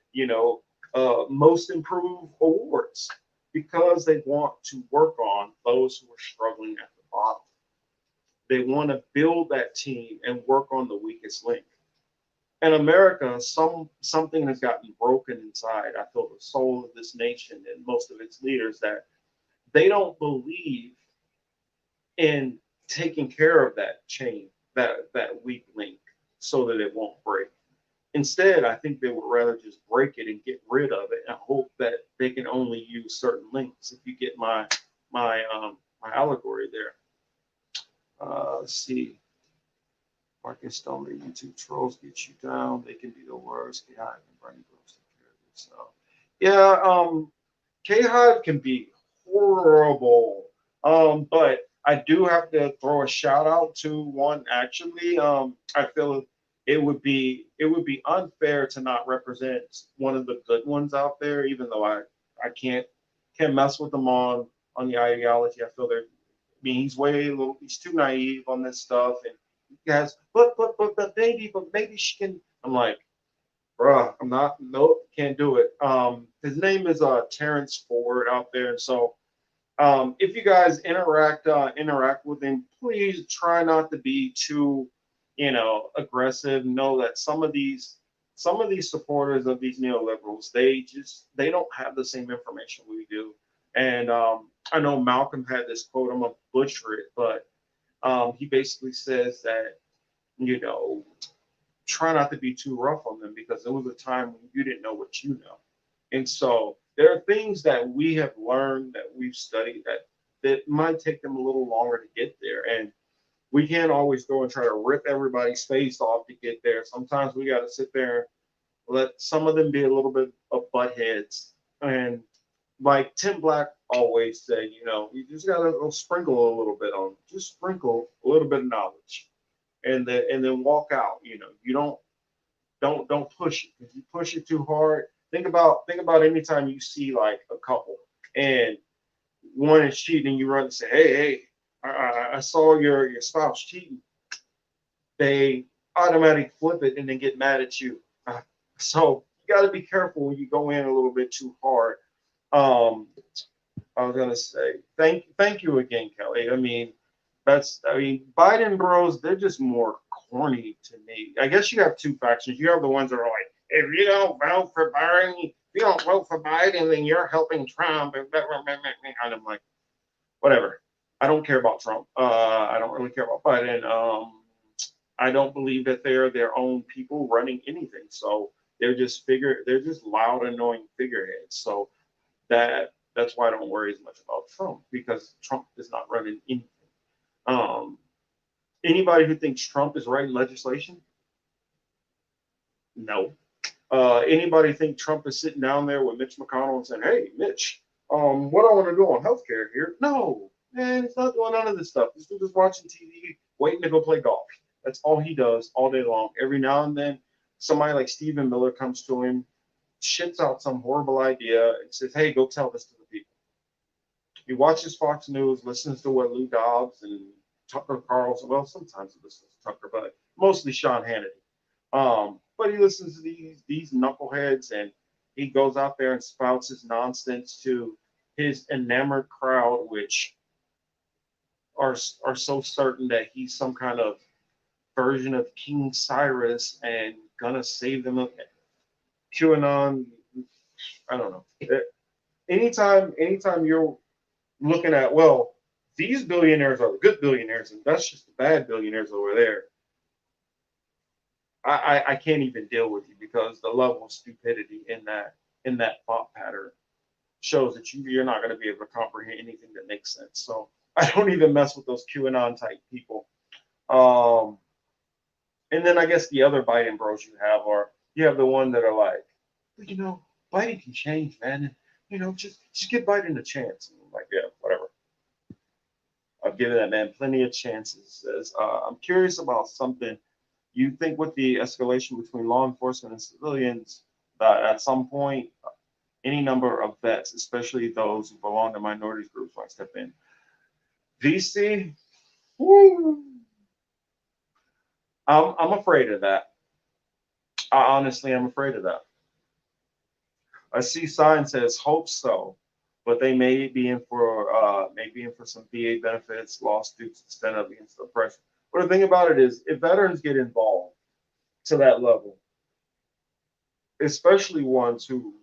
most improved awards, because they want to work on those who are struggling at the bottom. They want to build that team and work on the weakest link. In America, something has gotten broken inside. I feel the soul of this nation and most of its leaders, that they don't believe in taking care of that chain, that weak link, so that it won't break. Instead, I think they would rather just break it and get rid of it and hope that they can only use certain links. If you get my allegory there. Let's see. Marcus Stone, the YouTube trolls get you down. They can be the worst. K Hive and Bernie Brooks take care of themselves. Yeah, K Hive can be horrible. But I do have to throw a shout out to one actually. I feel it would be unfair to not represent one of the good ones out there, even though I can't mess with them on the ideology. I feel they're I mean, he's too naive on this stuff, and he has, but maybe she can. I'm like, bruh, I'm not, nope, can't do it. His name is Terrence Ford out there, and so if you guys interact with him, please try not to be too, aggressive. Know that some of these supporters of these neoliberals, they don't have the same information we do. And I know Malcolm had this quote. I'm gonna butcher it, but he basically says that you know try not to be too rough on them, because there was a time when you didn't know what you know. And so there are things that we have learned, that we've studied, that might take them a little longer to get there. And we can't always go and try to rip everybody's face off to get there. Sometimes we got to sit there and let some of them be a little bit of butt heads. And like Tim Black always said, you just got to sprinkle a little bit on, just sprinkle a little bit of knowledge, and then walk out. You don't push it. If you push it too hard, think about any time you see like a couple and one is cheating, you run and say, hey, I saw your spouse cheating. They automatically flip it and then get mad at you. So you got to be careful when you go in a little bit too hard. Um, I was gonna say thank you again, Kelly. Biden bros, they're just more corny to me. I guess you have two factions. You have the ones that are like, if you don't vote for Biden, if you don't vote for Biden, then you're helping Trump. And I'm like, whatever. I don't care about Trump. I don't really care about Biden. I don't believe that they're their own people running anything. So they're just loud, annoying figureheads. So that's why I don't worry as much about Trump, because Trump is not running anything. Um, Anybody who thinks Trump is writing legislation, no. Anybody think Trump is sitting down there with Mitch McConnell and saying, "Hey, Mitch, what I want to do on healthcare here?" No, man, he's not doing none of this stuff. This dude is watching TV, waiting to go play golf. That's all he does all day long. Every now and then, somebody like Stephen Miller comes to him, shits out some horrible idea, and says, "Hey, go tell this to the people." He watches Fox News, listens to what Lou Dobbs and Tucker Carlson, well, sometimes he listens to Tucker, but mostly Sean Hannity. But he listens to these knuckleheads, and he goes out there and spouts his nonsense to his enamored crowd, which are so certain that he's some kind of version of King Cyrus and gonna save them. QAnon, I don't know. Anytime you're looking at, well, These billionaires are the good billionaires, and that's just the bad billionaires over there. I can't even deal with you because the level of stupidity in that thought pattern shows that you're not going to be able to comprehend anything that makes sense. So I don't even mess with those QAnon type people. Um, and then I guess the other Biden bros you have are you have the one that are like, well, Biden can change, man. And, just give Biden a chance. And I'm like, yeah, whatever. I've given that man plenty of chances. I'm curious about something. You think with the escalation between law enforcement and civilians, that at some point, any number of vets, especially those who belong to minorities groups, might step in. VC, woo, I'm afraid of that. I honestly am afraid of that. I see sign says hope so, but they may be in for some VA benefits, lawsuits, and stand up against the oppression. But the thing about it is, if veterans get involved to that level, especially ones who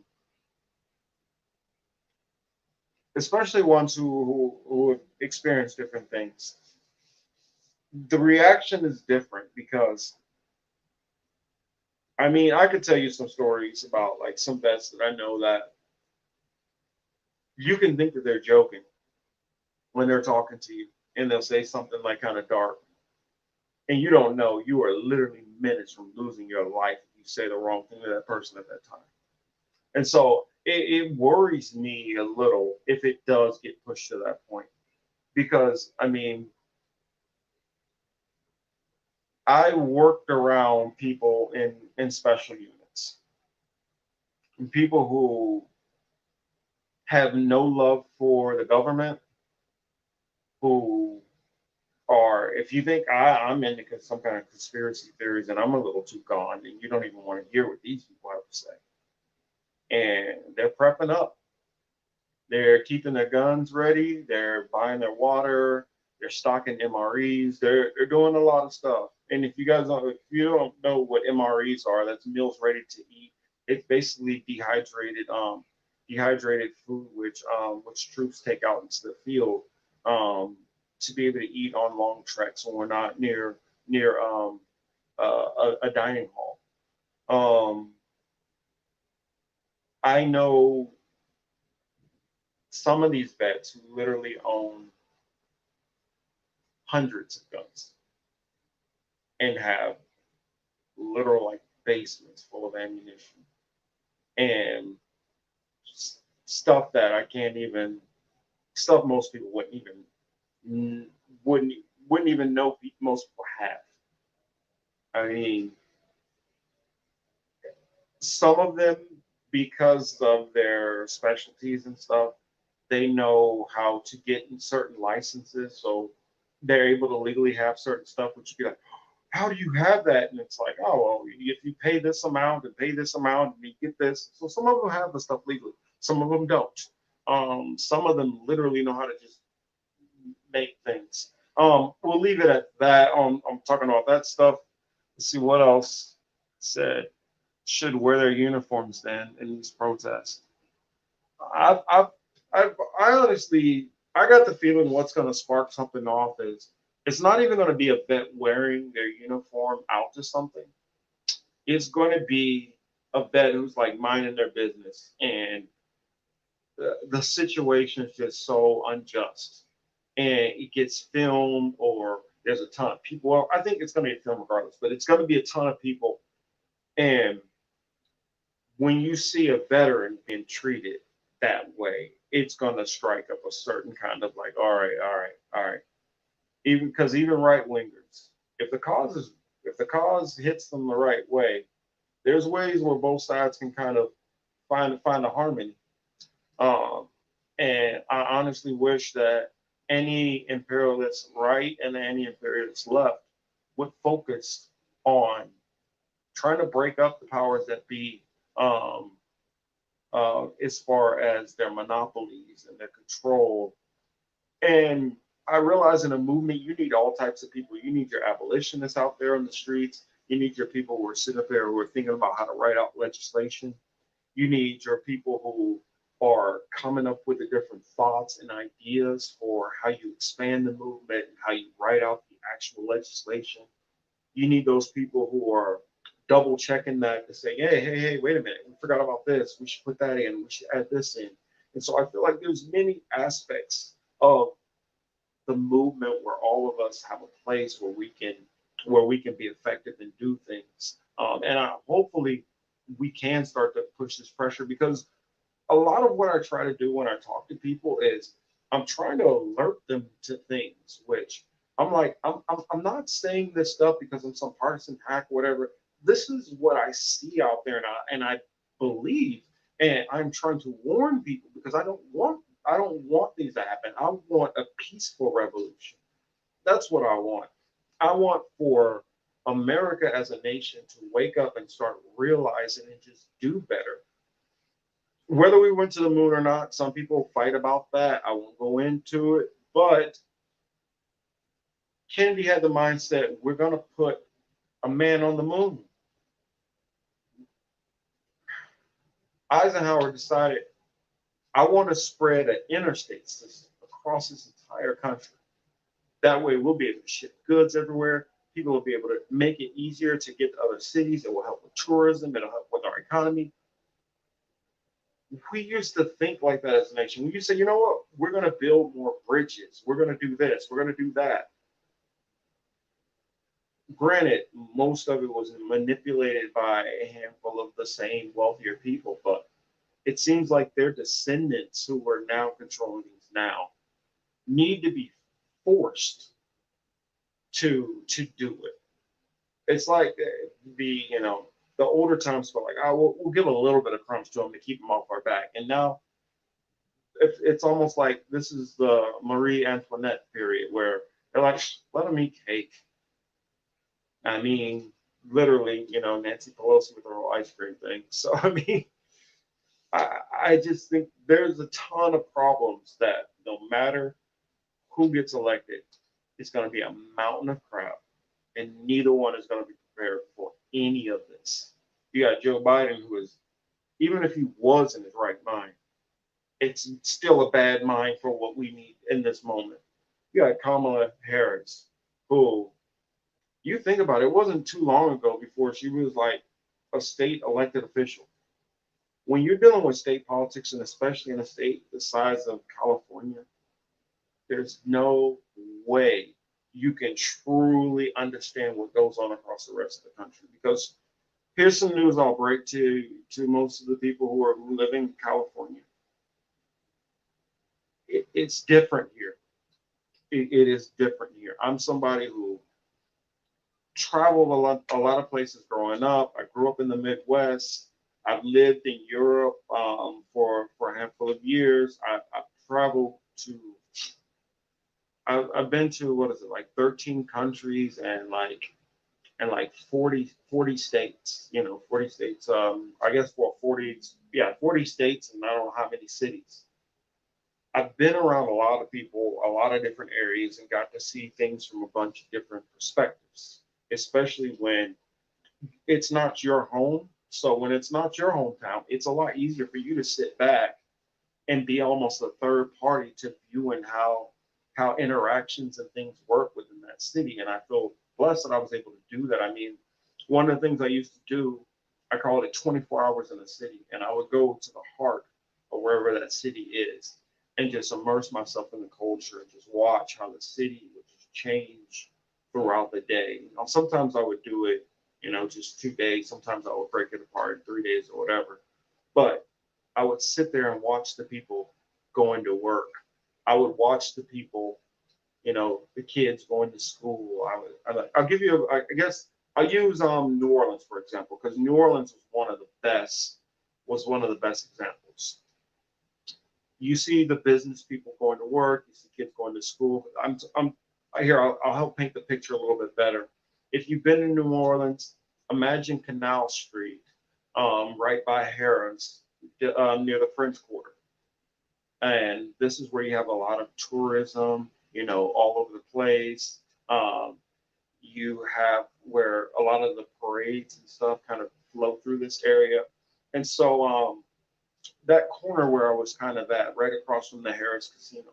who have experienced different things, the reaction is different because I mean I could tell you some stories about like some vets that I know that you can think that they're joking when they're talking to you and they'll say something like kind of dark and you don't know you are literally minutes from losing your life if you say the wrong thing to that person at that time. And so it worries me a little if it does get pushed to that point because I mean I worked around people in special units, and people who have no love for the government, who are, if you think I'm into some kind of conspiracy theories and I'm a little too gone, and you don't even want to hear what these people have to say. And they're prepping up. They're keeping their guns ready. They're buying their water. They're stocking MREs. They're doing a lot of stuff. And if you don't know what MREs are, that's meals ready to eat. It's basically dehydrated food which troops take out into the field um, to be able to eat on long treks when we're not near a dining hall. Um, I know some of these vets who literally own hundreds of guns and have literal like basements full of ammunition and stuff that I can't even stuff most people wouldn't wouldn't even know most people have. I mean, some of them because of their specialties and stuff, they know how to get in certain licenses, so they're able to legally have certain stuff, which you be like, how do you have that? And it's like, oh, well, if you pay this amount and pay this amount and you get this. So some of them have the stuff legally, some of them don't. Some of them literally know how to just make things. We'll leave it at that. I'm talking about that stuff. Let's see what else said. Should wear their uniforms then in these protests. I've, I've, I honestly, I got the feeling what's going to spark something off is it's not even going to be a vet wearing their uniform out to something. It's going to be a vet who's like minding their business, and the situation is just so unjust, and it gets filmed, or there's a ton of people. Well, I think it's going to be a film regardless, but it's going to be a ton of people, and when you see a veteran being treated that way, it's going to strike up a certain kind of like, all right, all right, all right. Even because even right wingers, if the cause is if the cause hits them the right way, there's ways where both sides can kind of find a harmony. Um, and I honestly wish that any imperialist right and any imperialist left would focus on trying to break up the powers that be um, as far as their monopolies and their control. And I realize in a movement, you need all types of people. You need your abolitionists out there on the streets. You need your people who are sitting up there who are thinking about how to write out legislation. You need your people who are coming up with the different thoughts and ideas for how you expand the movement and how you write out the actual legislation. You need those people who are double checking that to say, hey, wait a minute, we forgot about this. We should put that in. We should add this in. And so I feel like there's many aspects of the movement where all of us have a place where we can be effective and do things. Hopefully we can start to push this pressure because a lot of what I try to do when I talk to people is I'm trying to alert them to things, which I'm not saying this stuff because I'm some partisan hack, whatever. This is what I see out there, and I believe, and I'm trying to warn people because I don't want things to happen. I want a peaceful revolution. That's what I want. I want for America as a nation to wake up and start realizing and just do better. Whether we went to the moon or not, some people fight about that. I won't go into it. But Kennedy had the mindset we're going to put a man on the moon. Eisenhower decided I want to spread an interstate system across this entire country. That way, we'll be able to ship goods everywhere. People will be able to make it easier to get to other cities. It will help with tourism. It'll help with our economy. We used to think like that as a nation. We used to say, you know what? We're going to build more bridges. We're going to do this. We're going to do that. Granted, most of it was manipulated by a handful of the same wealthier people, but it seems like their descendants who are now controlling things now need to be forced to do it. It's like the the older times felt like, oh, we'll give a little bit of crumbs to them to keep them off our back, and now it's almost like this is the Marie Antoinette period where they're like, let them eat cake. I mean, literally, Nancy Pelosi with her whole ice cream thing. So I mean, I just think there's a ton of problems that no matter who gets elected, it's going to be a mountain of crap, and neither one is going to be prepared for any of this. You got Joe Biden, who is, even if he was in his right mind, it's still a bad mind for what we need in this moment. You got Kamala Harris, who you think about it, it wasn't too long ago before she was like a state elected official. When you're dealing with state politics, and especially in a state the size of California, there's no way you can truly understand what goes on across the rest of the country. Because here's some news I'll break to most of the people who are living in California. It's different here. It is different here. I'm somebody who traveled a lot of places growing up. I grew up in the Midwest. I've lived in Europe for a handful of years. I've traveled to I've been to what is it, like 13 countries and like 40 states, 40 states. I guess what 40, yeah, 40 states, and I don't know how many cities. I've been around a lot of people, a lot of different areas, and got to see things from a bunch of different perspectives, especially when it's not your home. So when it's not your hometown, it's a lot easier for you to sit back and be almost a third party to viewing how interactions and things work within that city. And I feel blessed that I was able to do that. I mean, one of the things I used to do, I called it 24 hours in the city, and I would go to the heart of wherever that city is and just immerse myself in the culture and just watch how the city would just change throughout the day. Sometimes I would do it, just 2 days. Sometimes I would break it apart in 3 days or whatever. But I would sit there and watch the people going to work. I would watch the people, the kids going to school. I'll give you, I guess, I'll use New Orleans for example, because New Orleans was one of the best examples. You see the business people going to work, you see kids going to school. I'll help paint the picture a little bit better. If you've been in New Orleans, imagine Canal Street, right by Harrah's, near the French Quarter. And this is where you have a lot of tourism, all over the place. You have where a lot of the parades and stuff kind of flow through this area. And so that corner where I was kind of at, right across from the Harris Casino,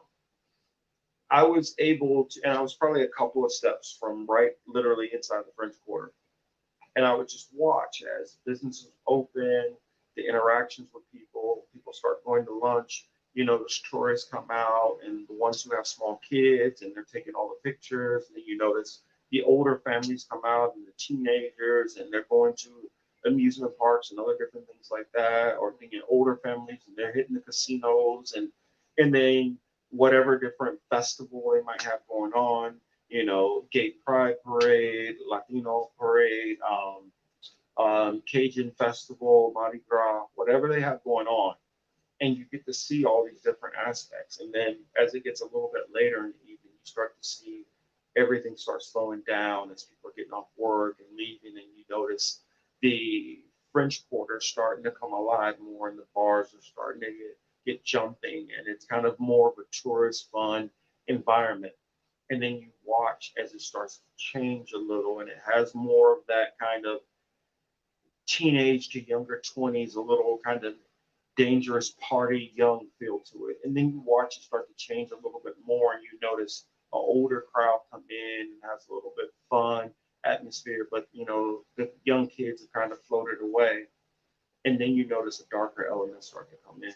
I was able to, and I was probably a couple of steps from right literally inside the French Quarter. And I would just watch as businesses open, the interactions with people, people start going to lunch. You know, the tourists come out and the ones who have small kids and they're taking all the pictures. And you notice the older families come out and the teenagers and they're going to amusement parks and other different things like that, or thinking older families and they're hitting the casinos and then whatever different festival they might have going on, you know, Gay Pride Parade, Latino Parade, Cajun Festival, Mardi Gras, whatever they have going on. And you get to see all these different aspects. And then as it gets a little bit later in the evening, you start to see everything starts slowing down as people are getting off work and leaving. And you notice the French Quarter starting to come alive more, and the bars are starting to get jumping. And it's kind of more of a tourist fun environment. And then you watch as it starts to change a little and it has more of that kind of teenage to younger 20s, a little kind of dangerous party young feel to it. And then you watch it start to change a little bit more and you notice an older crowd come in and has a little bit fun atmosphere, but you know, the young kids have kind of floated away. And then you notice a darker element start to come in.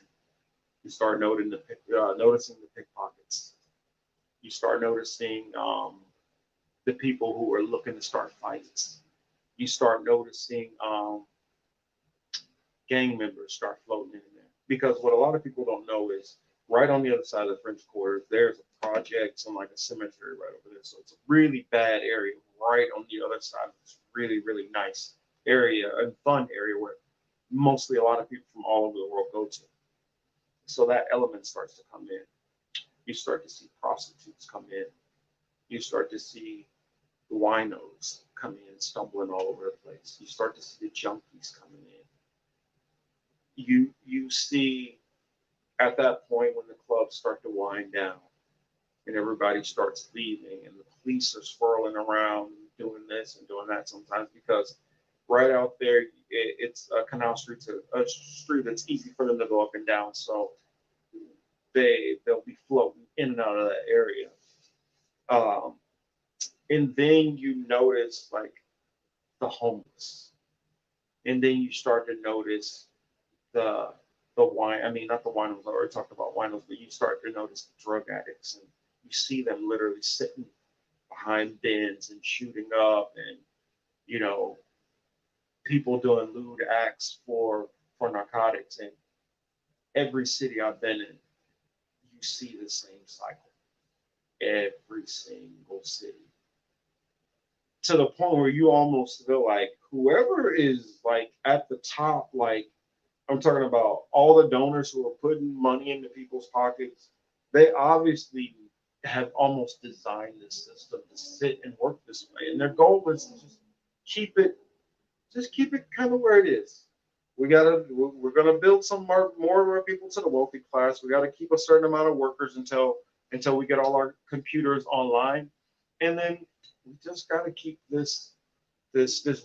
You start noticing the pickpockets. You start noticing the people who are looking to start fights. You start noticing gang members start floating in there. Because what a lot of people don't know is right on the other side of the French Quarter, there's a project, some like a cemetery right over there. So it's a really bad area right on the other side of this really, really nice area and fun area where mostly a lot of people from all over the world go to. So that element starts to come in. You start to see prostitutes come in. You start to see the winos coming in, stumbling all over the place. You start to see the junkies coming in. You see at that point when the clubs start to wind down and everybody starts leaving and the police are swirling around doing this and doing that sometimes because right out there it's a canal street, a street that's easy for them to go up and down. So they'll be floating in and out of that area. Um, and then you notice like the homeless, and then you start to notice the wine. I mean, not the winos. I already talked about winos, but you start to notice the drug addicts, and you see them literally sitting behind bins and shooting up, and you know, people doing lewd acts for narcotics. And every city I've been in, you see the same cycle. Every single city. To the point where you almost feel like whoever is like at the top, like I'm talking about all the donors who are putting money into people's pockets, they obviously have almost designed this system to sit and work this way. And their goal is to keep it, just keep it kind of where it is. We're gonna build some more of our people to the wealthy class. We gotta keep a certain amount of workers until we get all our computers online, and then we just gotta keep this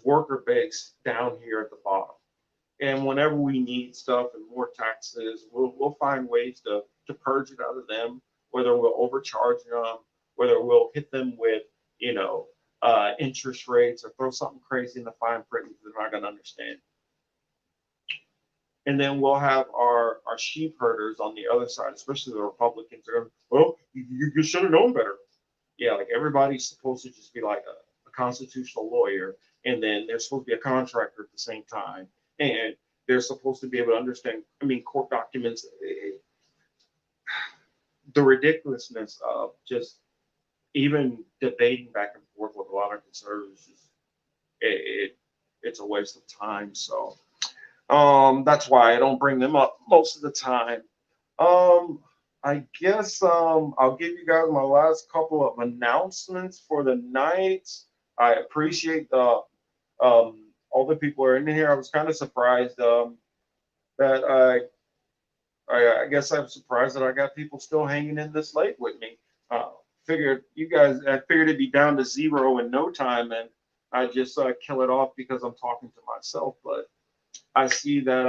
worker base down here at the bottom. And whenever we need stuff and more taxes, we'll find ways to purge it out of them, whether we'll overcharge them, whether we'll hit them with, you know, interest rates or throw something crazy in the fine print that they're not going to understand. And then we'll have our sheep herders on the other side, especially the Republicans. Are, well, you should have known better. Yeah, like everybody's supposed to just be like a constitutional lawyer, and then they're supposed to be a contractor at the same time, and they're supposed to be able to understand. I mean, court documents. The ridiculousness of just even debating back and forth with a lot of conservatives, it's a waste of time. So that's why I don't bring them up most of the time. Um, I guess I'll give you guys my last couple of announcements for the night. I appreciate the all the people are in here. I was kind of surprised that I guess I'm surprised that I got people still hanging in this late with me. I figured it'd be down to zero in no time, and I just kill it off because I'm talking to myself. But I see that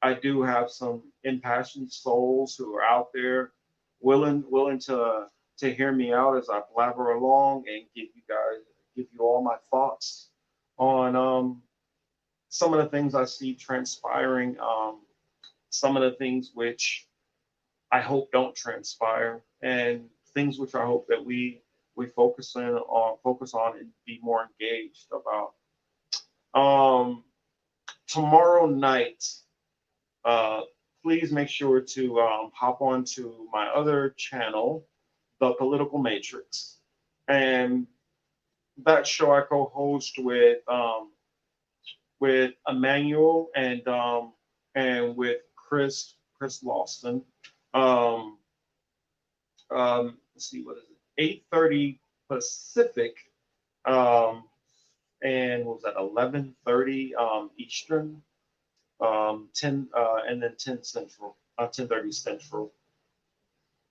I do have some impassioned souls who are out there willing to hear me out as I blabber along and give you all my thoughts on some of the things I see transpiring, some of the things which I hope don't transpire, and things which I hope that we focus on and be more engaged about. Um, Tomorrow night, uh, please make sure to hop on to my other channel, The Political Matrix, and that show I co-host with Emmanuel and with Chris Lawson. Um, let's see, what is it? 8:30 Pacific, um, and what was that? 11:30 Eastern, 10 and then 10 Central, 10:30 Central.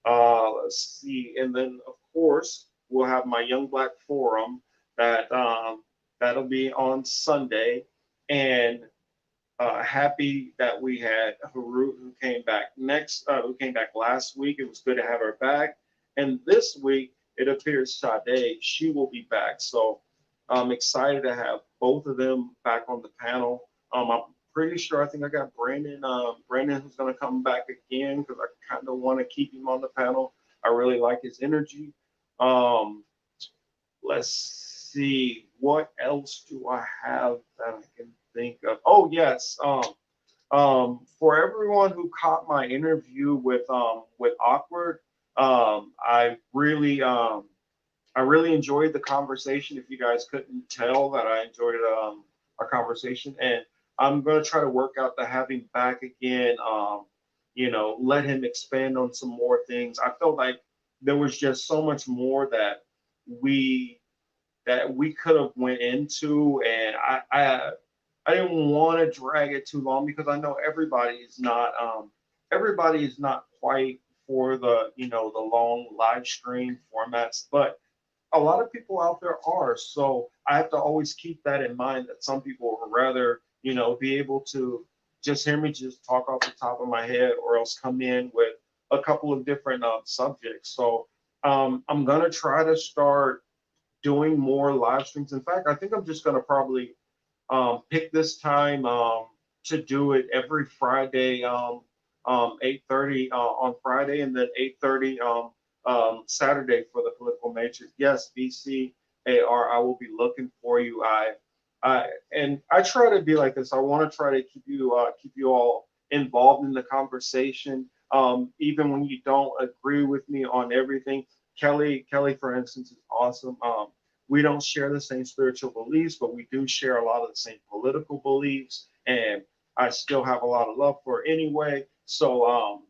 Let's see, and then of course we'll have my Young Black Forum that'll be on Sunday, and happy that we had Harut who came back last week. It was good to have her back. And this week, it appears Sade, she will be back. So I'm excited to have both of them back on the panel. I'm pretty sure, I think I got Brandon who's going to come back again because I kind of want to keep him on the panel. I really like his energy. Um, let's see, what else do I have that I can think of? Oh yes, for everyone who caught my interview with Awkward, I really enjoyed the conversation. If you guys couldn't tell that I enjoyed our conversation, and I'm gonna try to work out to have him back again. Let him expand on some more things. I felt like there was just so much more we that we could have went into, and I didn't want to drag it too long because I know everybody is not quite for the long live stream formats, but a lot of people out there are. So I have to always keep that in mind that some people would rather be able to just hear me just talk off the top of my head, or else come in with a couple of different subjects. So I'm gonna try to start doing more live streams. In fact, I think I'm just gonna probably pick this time to do it every Friday, 8:30 on Friday, and then 8:30 Saturday for the Political Matrix. Yes, BCAR, I will be looking for you. And I try to be like this. I want to try to keep you all involved in the conversation, even when you don't agree with me on everything. Kelly, for instance, is awesome. We don't share the same spiritual beliefs, but we do share a lot of the same political beliefs, and I still have a lot of love for her anyway. So,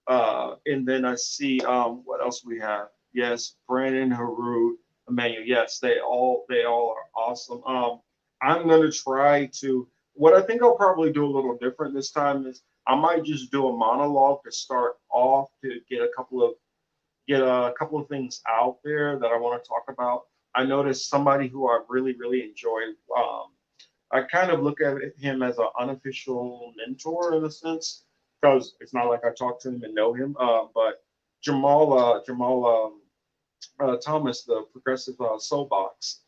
and then I see what else we have. Yes, Brandon, Harut, Emmanuel. Yes, they all are awesome. I'm gonna try to. What I think I'll probably do a little different this time is I might just do a monologue to start off to get a couple of things out there that I want to talk about. I noticed somebody who I really enjoy. I kind of look at him as an unofficial mentor in a sense, because it's not like I talk to him and know him. But Jamal Thomas, the progressive soapbox.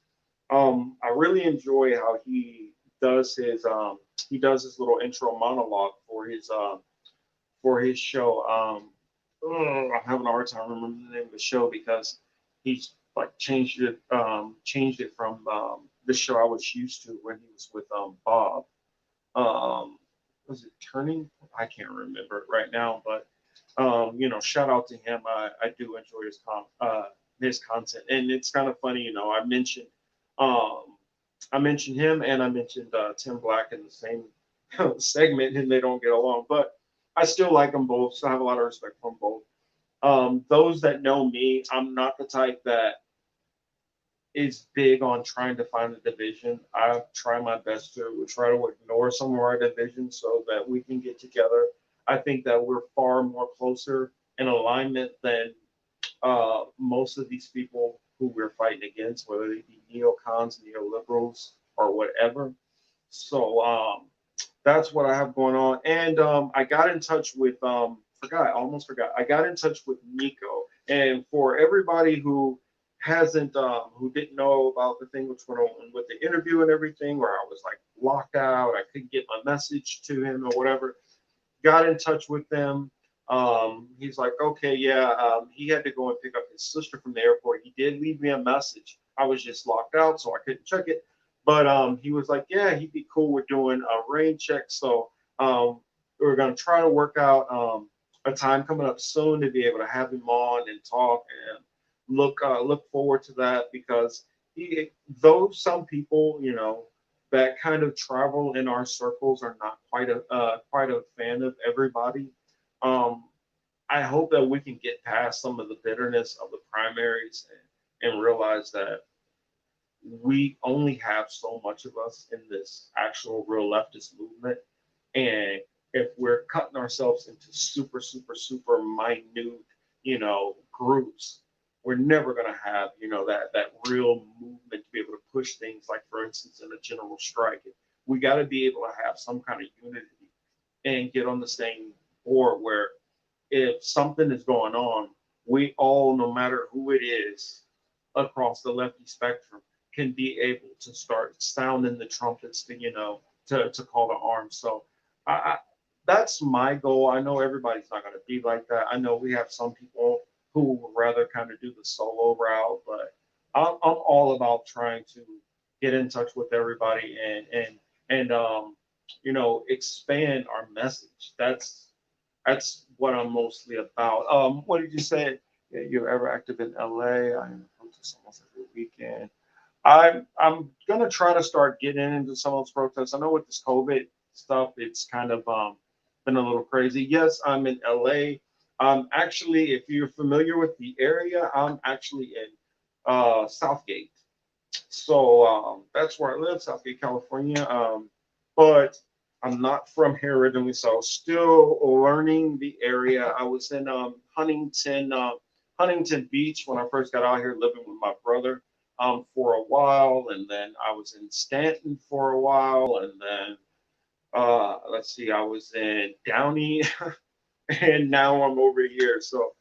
I really enjoy how he does his little intro monologue for his show. I'm having a hard time remembering the name of the show because he's like changed it from the show I was used to when he was with Bob. Um, was it Turning? I can't remember it right now, but shout out to him. I do enjoy his content, and it's kind of funny. Um, I mentioned him, and I mentioned Tim Black in the same segment, and they don't get along, but I still like them both, so I have a lot of respect for them both. Those that know me, I'm not the type that is big on trying to find a division. I try my best to try to ignore some of our divisions so that we can get together. I think that we're far more closer in alignment than most of these people who we're fighting against, whether they be neocons, neoliberals, or whatever. So that's what I have going on. And I got in touch with forgot, I almost forgot. I got in touch with Nico. And for everybody who hasn't who didn't know about the thing which went on with the interview and everything, where I was like locked out, I couldn't get my message to him or whatever, got in touch with them. He's like, okay, yeah, he had to go and pick up his sister from the airport. He did leave me a message. I was just locked out, so I couldn't check it. But he was like, yeah, he'd be cool with doing a rain check. So we're gonna try to work out a time coming up soon to be able to have him on and talk and look forward to that because though some people, that kind of travel in our circles are not quite a fan of everybody. Um, I hope that we can get past some of the bitterness of the primaries and realize that we only have so much of us in this actual real leftist movement. And if we're cutting ourselves into super, super, super minute, groups, we're never going to have, that real movement to be able to push things like, for instance, in a general strike. We got to be able to have some kind of unity and get on the same board where if something is going on, we all, no matter who it is across the lefty spectrum, can be able to start sounding the trumpets to call to arms. So I that's my goal. I know everybody's not going to be like that. I know we have some people who would rather kind of do the solo route, but I'm all about trying to get in touch with everybody and expand our message. That's what I'm mostly about. What did you say? Yeah, you're ever active in LA? I am protest almost every weekend. I'm gonna try to start getting into some of those protests. I know with this COVID stuff, it's kind of been a little crazy. Yes, I'm in LA. Actually, if you're familiar with the area, I'm actually in Southgate. So that's where I live, Southgate, California. But I'm not from here originally, so still learning the area. I was in Huntington Beach when I first got out here, living with my brother for a while, and then I was in Stanton for a while, and then let's see, I was in Downey, and now I'm over here. So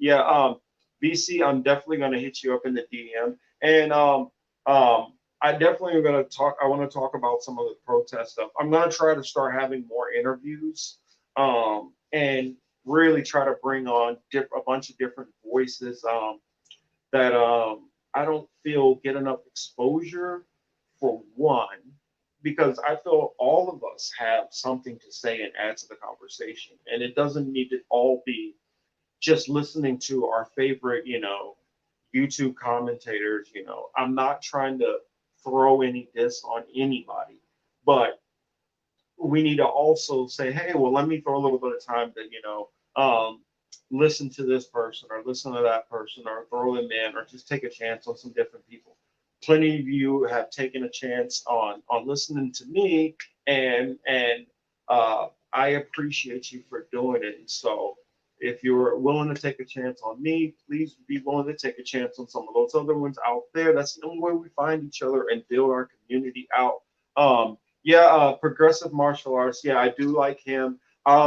yeah, BC, I'm definitely gonna hit you up in the DM, and I definitely am gonna talk. I want to talk about some of the protest stuff. I'm gonna try to start having more interviews, and really try to bring on a bunch of different voices that I don't feel get enough exposure for one, because I feel all of us have something to say and add to the conversation, and it doesn't need to all be just listening to our favorite, YouTube commentators. I'm not trying to throw any diss on anybody, but we need to also say, hey, well, let me throw a little bit of time to, listen to this person or listen to that person or throw them in or just take a chance on some different people. Plenty of you have taken a chance on listening to me, and I appreciate you for doing it. And so if you're willing to take a chance on me, please be willing to take a chance on some of those other ones out there. That's the only way we find each other and build our community out. Yeah, progressive martial arts. Yeah, I do like him.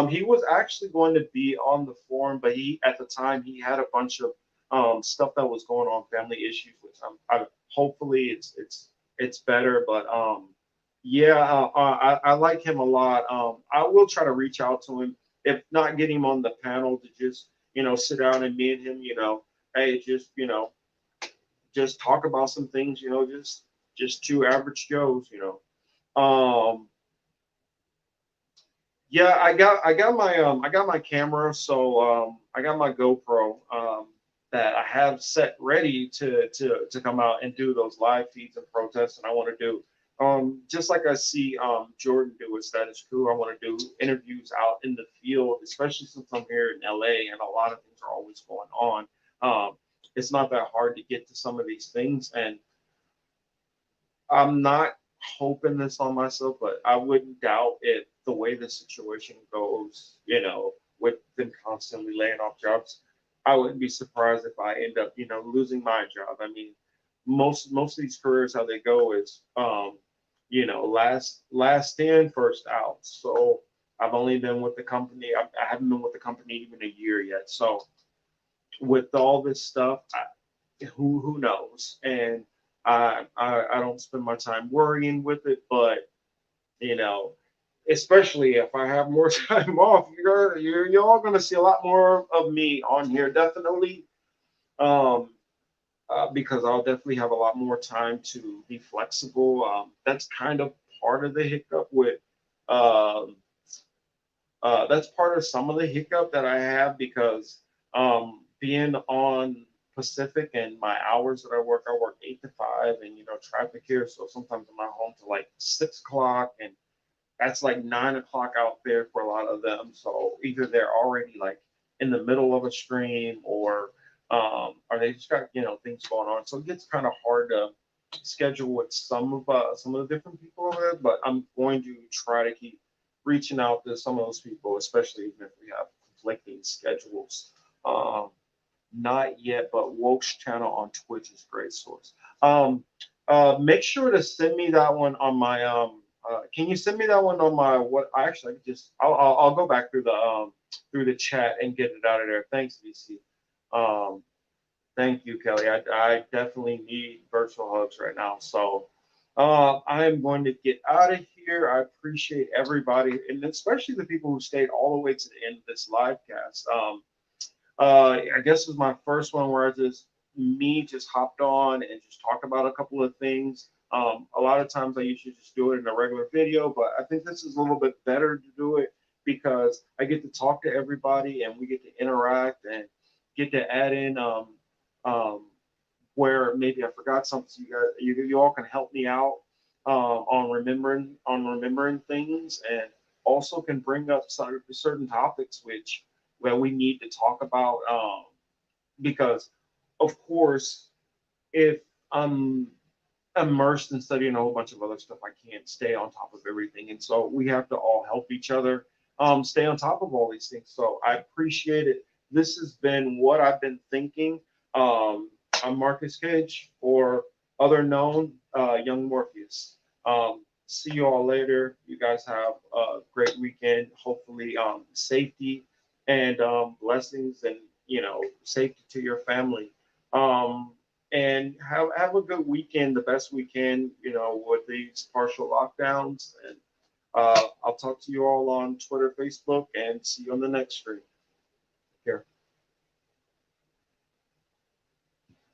He was actually going to be on the forum, but he at the time he had a bunch of stuff that was going on, family issues, which hopefully it's better. But yeah, I like him a lot. I will try to reach out to him, if not get him on the panel, to just sit down and me and him, hey, just talk about some things, just two average Joes. Um, yeah, I got my camera, so I got my GoPro that I have set ready to come out and do those live feeds and protests, and I want to do just like I see Jordan do with Status Quo. I want to do interviews out in the field, especially since I'm here in LA and a lot of things are always going on. It's not that hard to get to some of these things, and I'm not hoping this on myself, but I wouldn't doubt it the way the situation goes, with them constantly laying off jobs. I wouldn't be surprised if I end up, losing my job. I mean, most of these careers, how they go is, last in, first out. So I've only been with the company. I haven't been with the company even a year yet. So with all this stuff, who knows? And I don't spend my time worrying with it, but you know, especially if I have more time off, you're all gonna see a lot more of me on here, definitely. Um, because I'll definitely have a lot more time to be flexible. That's kind of part of the hiccup with um, that's part of some of the hiccup that I have because being on Pacific and my hours that I work 8 to 5, and traffic here, so sometimes I'm not home till like 6 o'clock, and that's like 9 o'clock out there for a lot of them. So either they're already like in the middle of a stream, or they just got things going on. So it gets kind of hard to schedule with some of the different people over there. But I'm going to try to keep reaching out to some of those people, especially even if we have conflicting schedules. Um, Not yet, but Woke's channel on Twitch is a great source. Make sure to send me that one on my can you send me that one on my what? I actually just I'll go back through the chat and get it out of there. Thanks, VC. Um, Thank you, Kelly. I definitely need virtual hugs right now. So I am going to get out of here. I appreciate everybody, and especially the people who stayed all the way to the end of this live cast. I guess it was my first one where just hopped on and just talked about a couple of things. A lot of times I usually just do it in a regular video, but I think this is a little bit better to do it because I get to talk to everybody and we get to interact and get to add in um, where maybe I forgot something. So you all can help me out on remembering things, and also can bring up certain topics which where we need to talk about because of course if I'm immersed in studying a whole bunch of other stuff, I can't stay on top of everything, and so we have to all help each other stay on top of all these things. So I appreciate it. This has been what I've been thinking. um, I'm Marcus Cage, or other known Young Morpheus. See you all later. You guys have a great weekend. Hopefully safety and blessings, and safety to your family. um, and have a good weekend, the best weekend, with these partial lockdowns. And I'll talk to you all on Twitter, Facebook, and see you on the next stream. Take care.